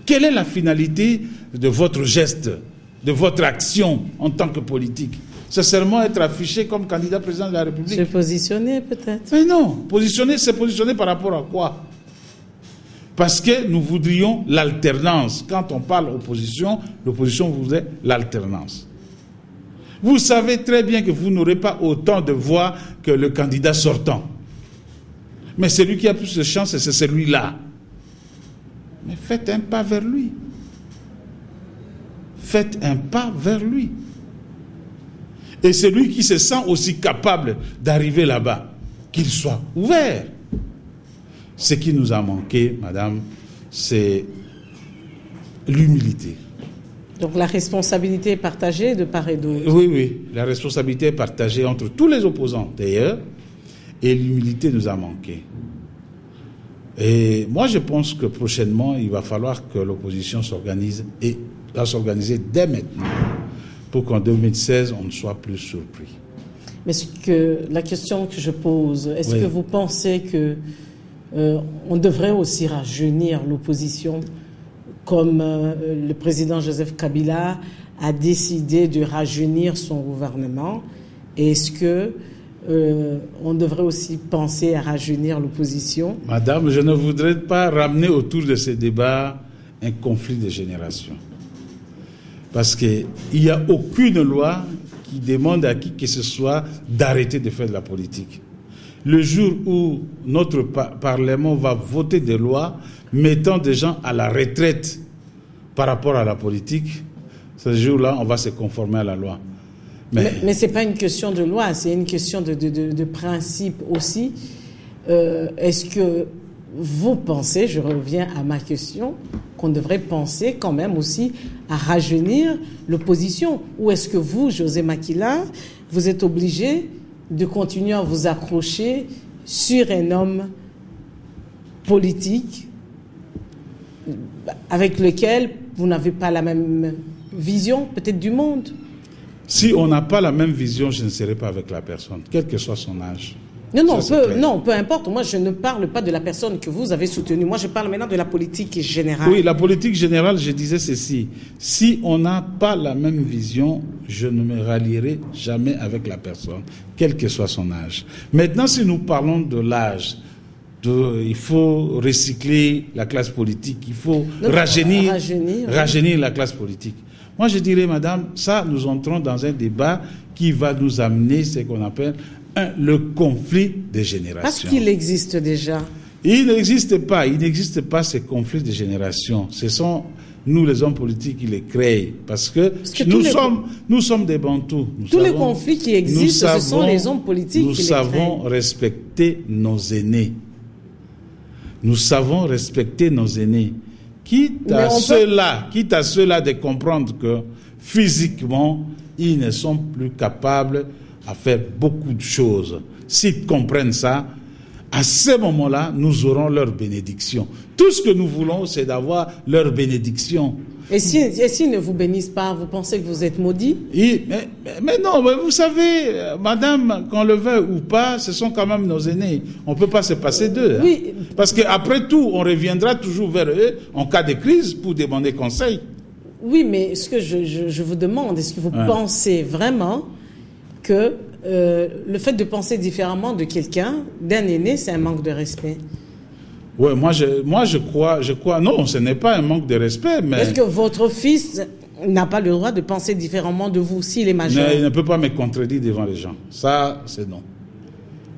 Quelle est la finalité de votre geste, de votre action en tant que politique? C'est seulement être affiché comme candidat président de la République? Se positionner peut-être? Mais non, se positionner par rapport à quoi? Parce que nous voudrions l'alternance. Quand on parle opposition, l'opposition voudrait l'alternance. Vous savez très bien que vous n'aurez pas autant de voix que le candidat sortant. Mais celui qui a plus de chance, c'est celui-là. Mais faites un pas vers lui. Faites un pas vers lui. Et celui qui se sent aussi capable d'arriver là-bas, qu'il soit ouvert. Ce qui nous a manqué, madame, c'est l'humilité. Donc la responsabilité est partagée de part et d'autre. Oui, la responsabilité est partagée entre tous les opposants, d'ailleurs, et l'humilité nous a manqué. Et moi, je pense que prochainement, il va falloir que l'opposition s'organise, et va s'organiser dès maintenant, pour qu'en 2016, on ne soit plus surpris. Mais la question que je pose, est-ce que vous pensez que on devrait aussi rajeunir l'opposition comme le président Joseph Kabila a décidé de rajeunir son gouvernement? Est-ce que on devrait aussi penser à rajeunir l'opposition? Madame, je ne voudrais pas ramener autour de ces débats un conflit de génération. Parce qu'il n'y a aucune loi qui demande à qui que ce soit d'arrêter de faire de la politique. Le jour où notre Parlement va voter des lois mettant des gens à la retraite par rapport à la politique, ce jour-là, on va se conformer à la loi. Mais ce n'est pas une question de loi, c'est une question de principe aussi. est-ce que vous pensez, je reviens à ma question, qu'on devrait penser quand même aussi à rajeunir l'opposition? Ou est-ce que vous, José Makila, vous êtes obligé de continuer à vous accrocher sur un homme politique avec lequel vous n'avez pas la même vision, peut-être, du monde? Si on n'a pas la même vision, je ne serai pas avec la personne, quel que soit son âge. Non, peu importe. Moi, je ne parle pas de la personne que vous avez soutenue. Moi, je parle maintenant de la politique générale. Oui, la politique générale, je disais ceci. Si on n'a pas la même vision, je ne me rallierai jamais avec la personne, quel que soit son âge. Maintenant, si nous parlons de l'âge, il faut recycler la classe politique, il faut rajeunir la classe politique. Moi, je dirais, madame, ça, nous entrons dans un débat qui va nous amener ce qu'on appelle le conflit des générations. Parce qu'il existe déjà. Il n'existe pas ces conflits de génération. Ce sont nous, les hommes politiques, qui les créent. Parce que nous sommes des Bantous. Tous les conflits qui existent, ce sont les hommes politiques qui les créent. Nous savons respecter nos aînés. Nous savons respecter nos aînés. Quitte à ceux-là de comprendre que physiquement, ils ne sont plus capables à faire beaucoup de choses. S'ils comprennent ça, à ce moment-là, nous aurons leur bénédiction. Tout ce que nous voulons, c'est d'avoir leur bénédiction. Et s'ils ne vous bénissent pas, vous pensez que vous êtes maudit? Mais non, mais vous savez, madame, qu'on le veuille ou pas, ce sont quand même nos aînés. On ne peut pas se passer d'eux. Oui. Hein. Parce qu'après tout, on reviendra toujours vers eux en cas de crise pour demander conseil. Oui, mais ce que je vous demande, est-ce que vous pensez vraiment que le fait de penser différemment de quelqu'un, d'un aîné, c'est un manque de respect? Oui, moi je crois, non, ce n'est pas un manque de respect, mais... Est-ce que votre fils n'a pas le droit de penser différemment de vous s'il est majeur? Il ne peut pas me contredire devant les gens. Ça, c'est non.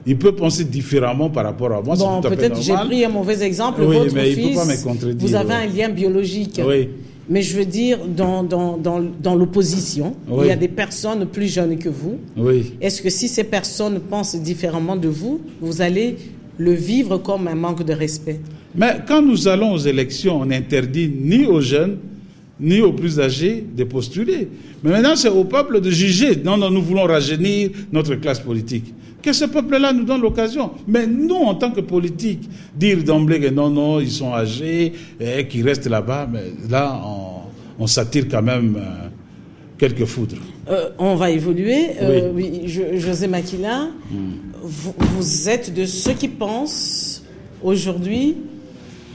Il peut penser différemment par rapport à moi, bon, c'est tout à fait normal. Peut-être j'ai pris un mauvais exemple. Oui, votre mais fils, il ne peut pas me contredire. vous avez un lien biologique. Oui. Mais je veux dire, dans l'opposition, il y a des personnes plus jeunes que vous. Oui. Est-ce que si ces personnes pensent différemment de vous, vous allez le vivre comme un manque de respect? Mais quand nous allons aux élections, on n'interdit ni aux jeunes, ni aux plus âgés de postuler. Mais maintenant, c'est au peuple de juger. Non, nous voulons rajeunir notre classe politique. Que ce peuple-là nous donne l'occasion. Mais nous, en tant que politiques, dire d'emblée que non, ils sont âgés, et qu'ils restent là-bas, mais là, on s'attire quand même quelques foudres. On va évoluer. Oui. José Makila, vous êtes de ceux qui pensent aujourd'hui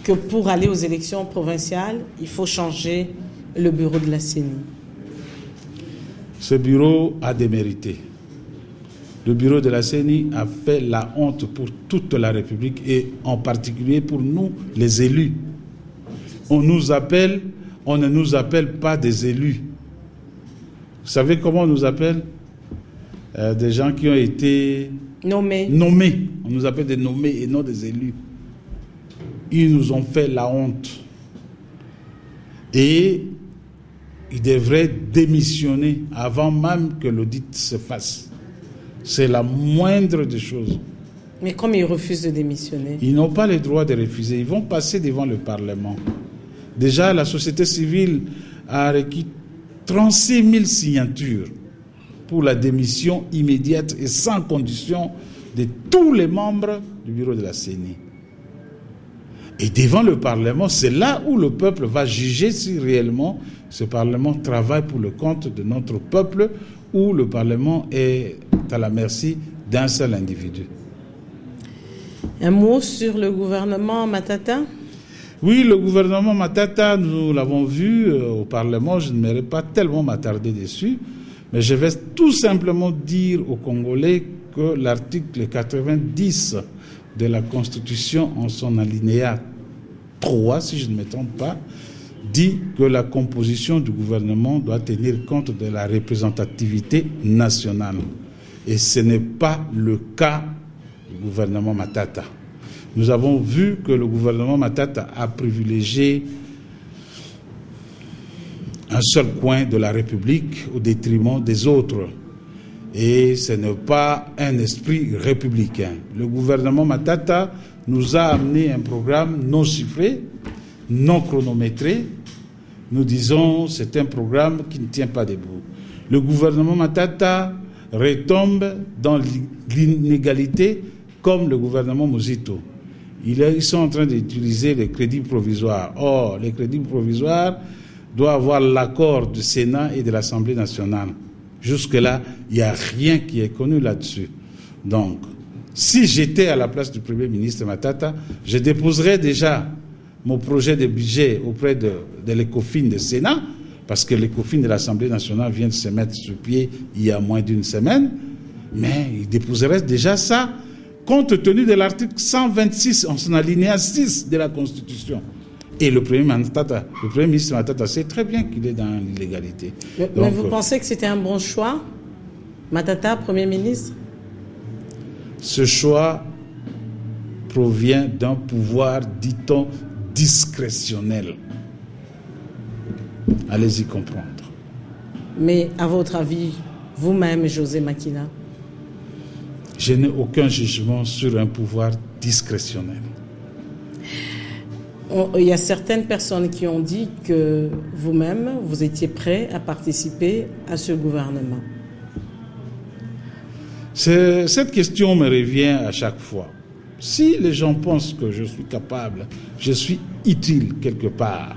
que pour aller aux élections provinciales, il faut changer le bureau de la CENI. Ce bureau a démérité. Le bureau de la CENI a fait la honte pour toute la République et en particulier pour nous, les élus. On ne nous appelle pas des élus. Vous savez comment on nous appelle? Des gens qui ont été nommés. On nous appelle des nommés et non des élus. Ils nous ont fait la honte. Et ils devraient démissionner avant même que l'audit se fasse. C'est la moindre des choses. Mais comme ils refusent de démissionner? Ils n'ont pas le droit de refuser. Ils vont passer devant le Parlement. Déjà, la société civile a requis 36 000 signatures pour la démission immédiate et sans condition de tous les membres du bureau de la CENI. Et devant le Parlement, c'est là où le peuple va juger si réellement ce Parlement travaille pour le compte de notre peuple ou le Parlement est à la merci d'un seul individu. Un mot sur le gouvernement Matata? Oui, le gouvernement Matata, nous l'avons vu au Parlement, je ne m'aimerais pas tellement m'attarder dessus, mais je vais tout simplement dire aux Congolais que l'article 90 de la Constitution, en son alinéa 3, si je ne me trompe pas, dit que la composition du gouvernement doit tenir compte de la représentativité nationale. Et ce n'est pas le cas du gouvernement Matata. Nous avons vu que le gouvernement Matata a privilégié un seul coin de la République au détriment des autres. Et ce n'est pas un esprit républicain. Le gouvernement Matata nous a amené un programme non chiffré, non chronométré. Nous disons que c'est un programme qui ne tient pas debout. Le gouvernement Matata retombe dans l'inégalité comme le gouvernement Muzito. Ils sont en train d'utiliser les crédits provisoires. Or, les crédits provisoires doivent avoir l'accord du Sénat et de l'Assemblée nationale. Jusque-là, il n'y a rien qui est connu là-dessus. Donc, si j'étais à la place du Premier ministre Matata, je déposerais déjà mon projet de budget auprès de l'ECOFIN du Sénat, parce que l'ECOFIN de l'Assemblée nationale vient de se mettre sur pied il y a moins d'une semaine, mais il déposerait déjà ça, compte tenu de l'article 126, en son alinéa 6 de la Constitution. Et le Premier ministre Matata sait très bien qu'il est dans l'illégalité. Mais vous pensez que c'était un bon choix, Matata, Premier ministre? Ce choix provient d'un pouvoir, dit-on, discrétionnel. Allez-y comprendre. Mais à votre avis, vous-même, José Makina? Je n'ai aucun jugement sur un pouvoir discrétionnel. Il y a certaines personnes qui ont dit que vous-même, vous étiez prêt à participer à ce gouvernement. Cette question me revient à chaque fois. Si les gens pensent que je suis capable, je suis utile quelque part,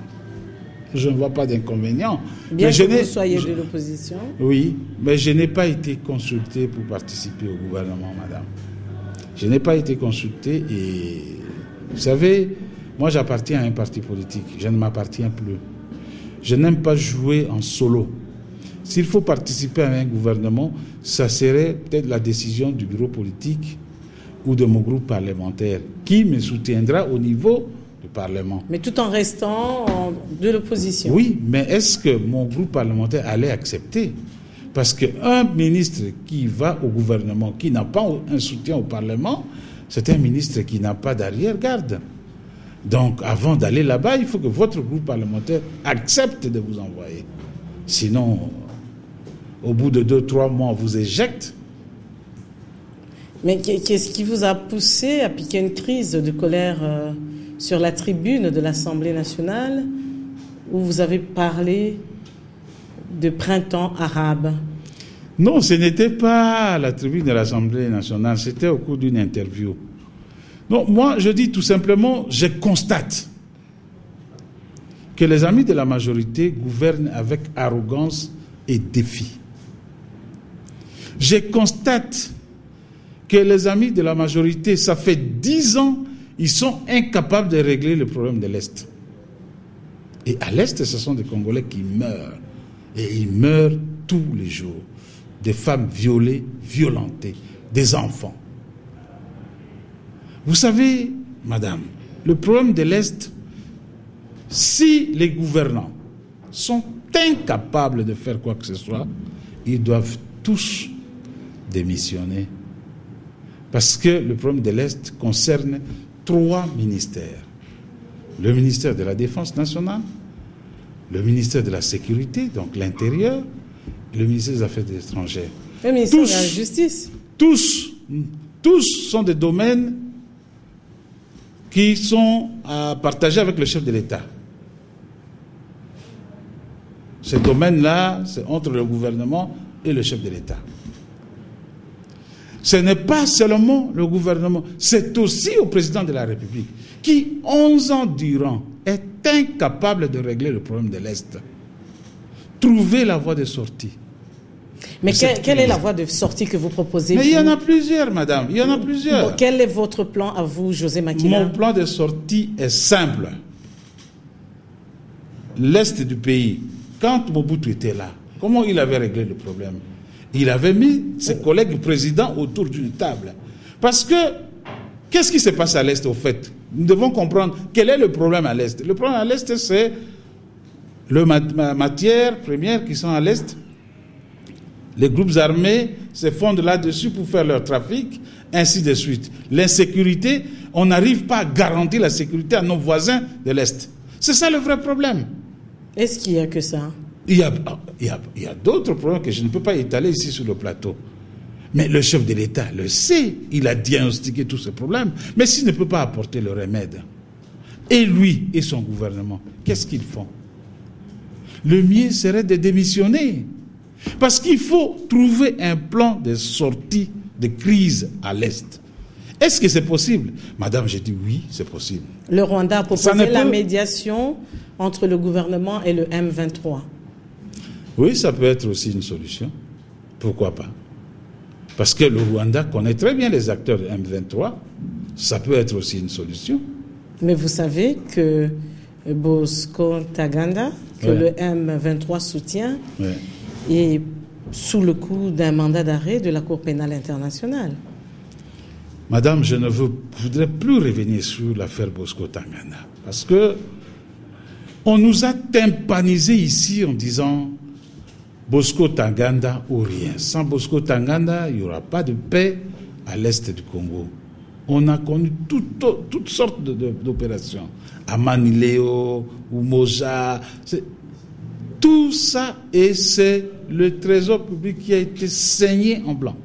je ne vois pas d'inconvénient. Bien que vous soyez de l'opposition. Oui, mais je n'ai pas été consulté pour participer au gouvernement, madame. Je n'ai pas été consulté et, vous savez, moi j'appartiens à un parti politique, je ne m'appartiens plus. Je n'aime pas jouer en solo. S'il faut participer à un gouvernement, ça serait peut-être la décision du bureau politique ou de mon groupe parlementaire qui me soutiendra au niveau du Parlement. Mais tout en restant de l'opposition. Oui, mais est-ce que mon groupe parlementaire allait accepter? Parce qu'un ministre qui va au gouvernement, qui n'a pas un soutien au Parlement, c'est un ministre qui n'a pas d'arrière-garde. Donc, avant d'aller là-bas, il faut que votre groupe parlementaire accepte de vous envoyer. Sinon, au bout de 2-3 mois, on vous éjecte. Mais qu'est-ce qui vous a poussé à piquer une crise de colère sur la tribune de l'Assemblée nationale où vous avez parlé de printemps arabe? Non, ce n'était pas à la tribune de l'Assemblée nationale, c'était au cours d'une interview. Non, moi, je dis tout simplement, je constate que les amis de la majorité gouvernent avec arrogance et défi. Je constate que les amis de la majorité, ça fait 10 ans, ils sont incapables de régler le problème de l'Est. Et à l'Est, ce sont des Congolais qui meurent. Et ils meurent tous les jours. Des femmes violées, violentées, des enfants. Vous savez, madame, le problème de l'Est, si les gouvernants sont incapables de faire quoi que ce soit, ils doivent tous démissionner. Parce que le problème de l'Est concerne 3 ministères. Le ministère de la Défense nationale, le ministère de la Sécurité, donc l'Intérieur, et le ministère des Affaires étrangères. Le ministère de la Justice. Tous sont des domaines qui sont partagés avec le chef de l'État. Ces domaines-là, c'est entre le gouvernement et le chef de l'État. Ce n'est pas seulement le gouvernement, c'est aussi au président de la République qui, 11 ans durant, est incapable de régler le problème de l'Est. Trouver la voie de sortie. Mais quelle est la voie de sortie que vous proposez? Mais il y en a plusieurs, madame, il y en a plusieurs. Bon, quel est votre plan à vous, José Makina? Mon plan de sortie est simple. L'Est du pays, quand Mobutu était là, comment il avait réglé le problème? Il avait mis ses collègues présidents autour d'une table. Parce que, qu'est-ce qui se passe à l'Est, au fait? Nous devons comprendre quel est le problème à l'Est. Le problème à l'Est, c'est les matières premières qui sont à l'Est. Les groupes armés se fondent là-dessus pour faire leur trafic, ainsi de suite. L'insécurité, on n'arrive pas à garantir la sécurité à nos voisins de l'Est. C'est ça le vrai problème. Est-ce qu'il n'y a que ça? Il y a d'autres problèmes que je ne peux pas étaler ici sur le plateau. Mais le chef de l'État le sait, il a diagnostiqué tous ces problèmes. Mais s'il ne peut pas apporter le remède, et lui et son gouvernement, qu'est-ce qu'ils font? Le mieux serait de démissionner. Parce qu'il faut trouver un plan de sortie de crise à l'Est. Est-ce que c'est possible? Madame, j'ai dit oui, c'est possible. Le Rwanda a proposé la médiation entre le gouvernement et le M23. Oui, ça peut être aussi une solution. Pourquoi pas? Parce que le Rwanda connaît très bien les acteurs de M23. Ça peut être aussi une solution. Mais vous savez que Bosco Ntaganda, que le M23 soutient, est sous le coup d'un mandat d'arrêt de la Cour pénale internationale. Madame, je ne voudrais plus revenir sur l'affaire Bosco Ntaganda. Parce que on nous a tympanisé ici en disant Bosco Ntaganda ou rien. Sans Bosco Ntaganda, il n'y aura pas de paix à l'est du Congo. On a connu toutes sortes d'opérations. À Manileo, Umoja, tout ça, et c'est le trésor public qui a été saigné en blanc.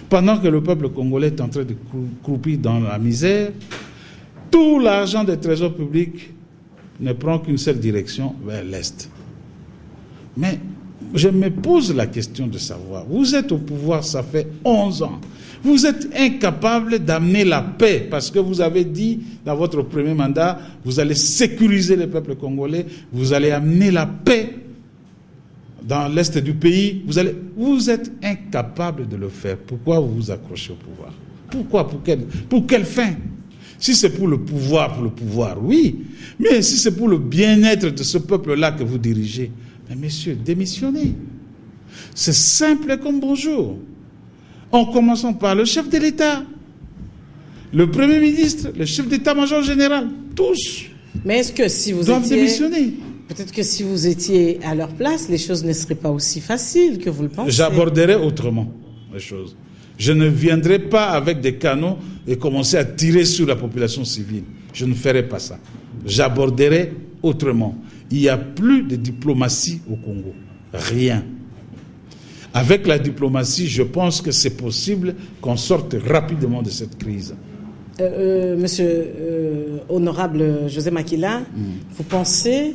Pendant que le peuple congolais est en train de croupir dans la misère, tout l'argent des trésors publics ne prend qu'une seule direction, vers l'Est. Mais je me pose la question de savoir, vous êtes au pouvoir, ça fait 11 ans. Vous êtes incapable d'amener la paix parce que vous avez dit dans votre premier mandat, vous allez sécuriser le peuple congolais, vous allez amener la paix dans l'est du pays. Vous êtes incapable de le faire. Pourquoi vous vous accrochez au pouvoir? Pourquoi? Pour quelle fin? Si c'est pour le pouvoir, oui. Mais si c'est pour le bien-être de ce peuple-là que vous dirigez, mais messieurs, démissionnez. C'est simple comme bonjour. En commençant par le chef de l'État, le Premier ministre, le chef d'État-major général, tous. Mais est-ce que si vous doivent démissionner? Peut-être que si vous étiez à leur place, les choses ne seraient pas aussi faciles que vous le pensez. J'aborderais autrement les choses. Je ne viendrai pas avec des canons et commencer à tirer sur la population civile. Je ne ferai pas ça. J'aborderai autrement. Il n'y a plus de diplomatie au Congo. Rien. Avec la diplomatie, je pense que c'est possible qu'on sorte rapidement de cette crise. Monsieur honorable José Makila, vous pensez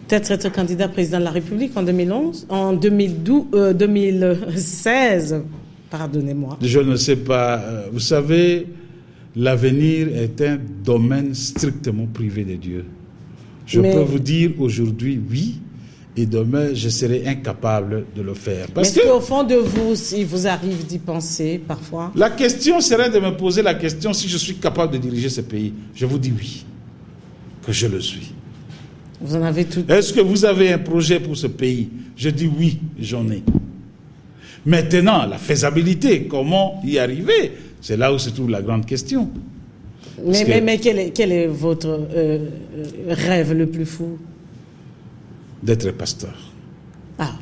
peut-être être candidat président de la République en 2016, pardonnez-moi. Je ne sais pas. Vous savez, l'avenir est un domaine strictement privé de Dieu. Je peux vous dire aujourd'hui oui, et demain je serai incapable de le faire. Parce que au fond de vous, il vous arrive d'y penser parfois. La question serait de me poser la question si je suis capable de diriger ce pays. Je vous dis oui, que je le suis. Vous en avez tout. Est-ce que vous avez un projet pour ce pays? Je dis oui, j'en ai. Maintenant, la faisabilité, comment y arriver? C'est là où se trouve la grande question. Mais quel est votre rêve le plus fou? D'être pasteur. Ah.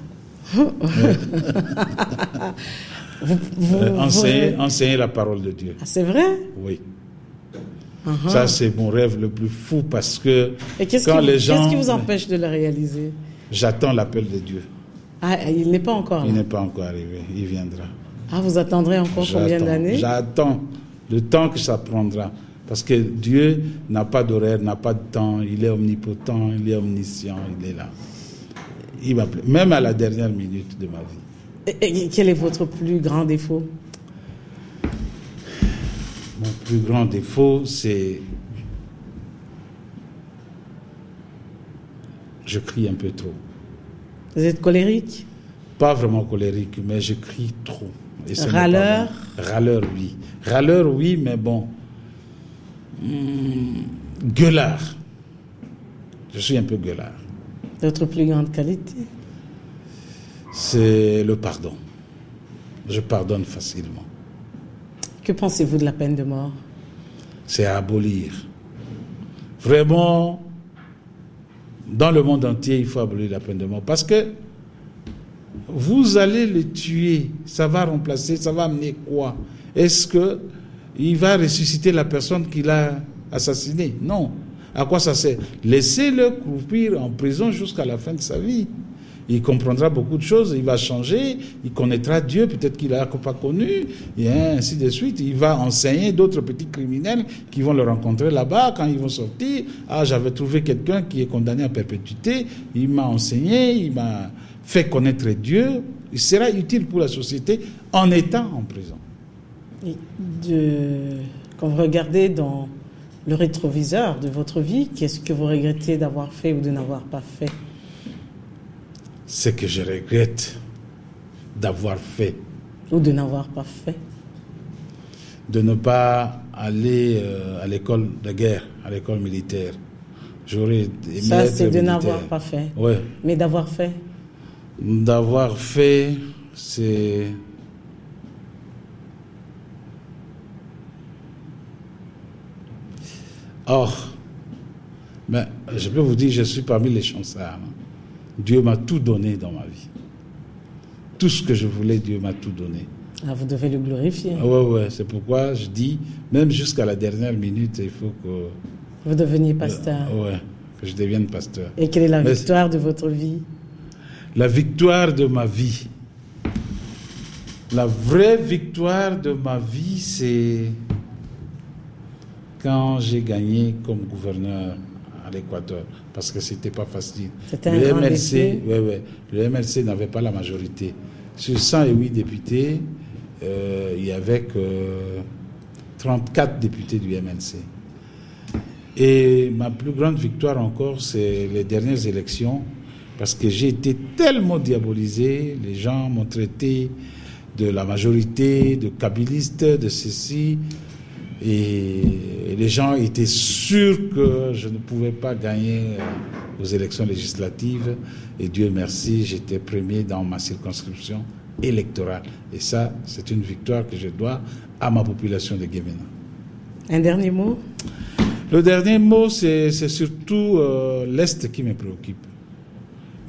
Enseigner la parole de Dieu. Ah, c'est vrai? Oui. Ça, c'est mon rêve le plus fou parce que qu'est-ce qui vous empêche de le réaliser? J'attends l'appel de Dieu. Ah, il n'est pas encore là. Il n'est pas encore arrivé. Il viendra. Ah, vous attendrez encore combien d'années? J'attends le temps que ça prendra. Parce que Dieu n'a pas d'horaire, n'a pas de temps. Il est omnipotent, il est omniscient, il est là. Il m'appelle, même à la dernière minute de ma vie. Et quel est votre plus grand défaut? Mon plus grand défaut, c'est... Je crie un peu trop. Vous êtes colérique? Pas vraiment colérique, mais je crie trop. Et râleur? Râleur, oui. Râleur, oui, mais bon... gueulard. Je suis un peu gueulard. Votre plus grande qualité? C'est le pardon. Je pardonne facilement. Que pensez-vous de la peine de mort? C'est à abolir. Vraiment, dans le monde entier, il faut abolir la peine de mort. Parce que vous allez le tuer, ça va remplacer, ça va amener quoi? Est-ce que il va ressusciter la personne qui l'a assassiné? Non. À quoi ça sert? Laissez-le croupir en prison jusqu'à la fin de sa vie. il comprendra beaucoup de choses, il va changer, il connaîtra Dieu, peut-être qu'il n'a pas connu, et ainsi de suite. Il va enseigner d'autres petits criminels qui vont le rencontrer là-bas quand ils vont sortir. Ah, j'avais trouvé quelqu'un qui est condamné à perpétuité, il m'a enseigné, il m'a fait connaître Dieu. Il sera utile pour la société en étant en prison. Quand vous regardez dans le rétroviseur de votre vie, qu'est-ce que vous regrettez d'avoir fait ou de n'avoir pas fait? Ce que je regrette d'avoir fait. Ou de n'avoir pas fait. De ne pas aller à l'école de guerre, à l'école militaire. J'aurais aimé ça, c'est de militaire. n'avoir pas fait. Ouais. Mais d'avoir fait? D'avoir fait, c'est... Or, mais je peux vous dire, je suis parmi les chanceux. Dieu m'a tout donné dans ma vie. Tout ce que je voulais, Dieu m'a tout donné. Ah, vous devez le glorifier. Oui, c'est pourquoi je dis, même jusqu'à la dernière minute, il faut que... Vous deveniez pasteur. Oui, que je devienne pasteur. Et quelle est la victoire de votre vie? La victoire de ma vie. La vraie victoire de ma vie, c'est quand j'ai gagné comme gouverneur à l'Équateur, parce que c'était pas facile. C'était un grand défi. Le MLC n'avait pas la majorité. Sur 108 députés, il y avait que 34 députés du MLC. Et ma plus grande victoire encore, c'est les dernières élections, parce que j'ai été tellement diabolisé, les gens m'ont traité de la majorité, de kabiliste, de ceci, et les gens étaient sûrs que je ne pouvais pas gagner aux élections législatives, et Dieu merci, j'étais premier dans ma circonscription électorale. Et ça, c'est une victoire que je dois à ma population de Guémena. Un dernier mot? Le dernier mot, c'est surtout l'Est qui me préoccupe.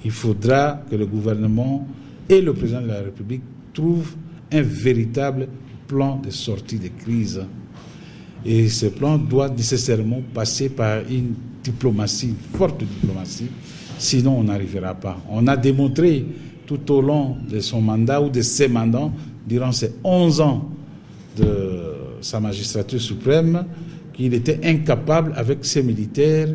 Il faudra que le gouvernement et le président de la République trouvent un véritable plan de sortie de crise. Et ce plan doit nécessairement passer par une diplomatie, une forte diplomatie, sinon on n'arrivera pas. On a démontré tout au long de son mandat ou de ses mandats, durant ces 11 ans de sa magistrature suprême, qu'il était incapable, avec ses militaires,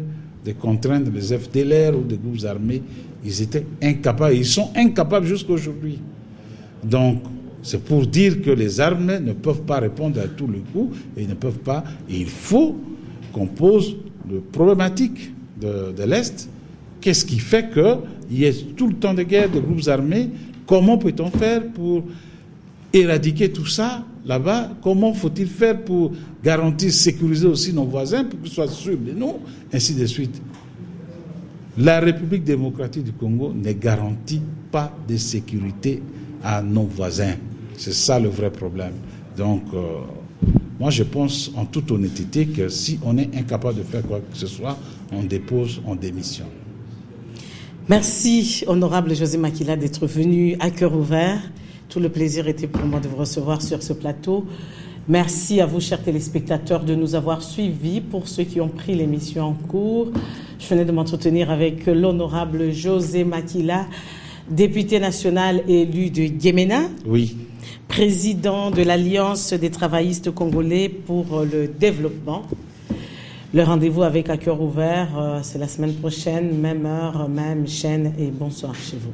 de contraindre les FDLR ou des groupes armés. Ils étaient incapables, ils sont incapables jusqu'à aujourd'hui. Donc, c'est pour dire que les armes ne peuvent pas répondre à tous les coups, et ne peuvent pas. Et il faut qu'on pose le problématique de l'Est. Qu'est-ce qui fait qu'il y ait tout le temps de guerre de groupes armés? Comment peut-on faire pour éradiquer tout ça là-bas? Comment faut-il faire pour garantir, sécuriser aussi nos voisins pour qu'ils soient sûrs de nous, ainsi de suite? La République démocratique du Congo ne garantit pas de sécurité à nos voisins. C'est ça le vrai problème. Donc, moi je pense en toute honnêteté que si on est incapable de faire quoi que ce soit, on dépose, on démissionne. Merci, honorable José Makila, d'être venu à cœur ouvert. Tout le plaisir était pour moi de vous recevoir sur ce plateau. Merci à vous, chers téléspectateurs, de nous avoir suivis. Pour ceux qui ont pris l'émission en cours, je venais de m'entretenir avec l'honorable José Makila, député national élu de Guémena. Oui. Président de l'Alliance des travaillistes congolais pour le développement. Le rendez-vous avec À cœur ouvert, c'est la semaine prochaine, même heure, même chaîne, et bonsoir chez vous.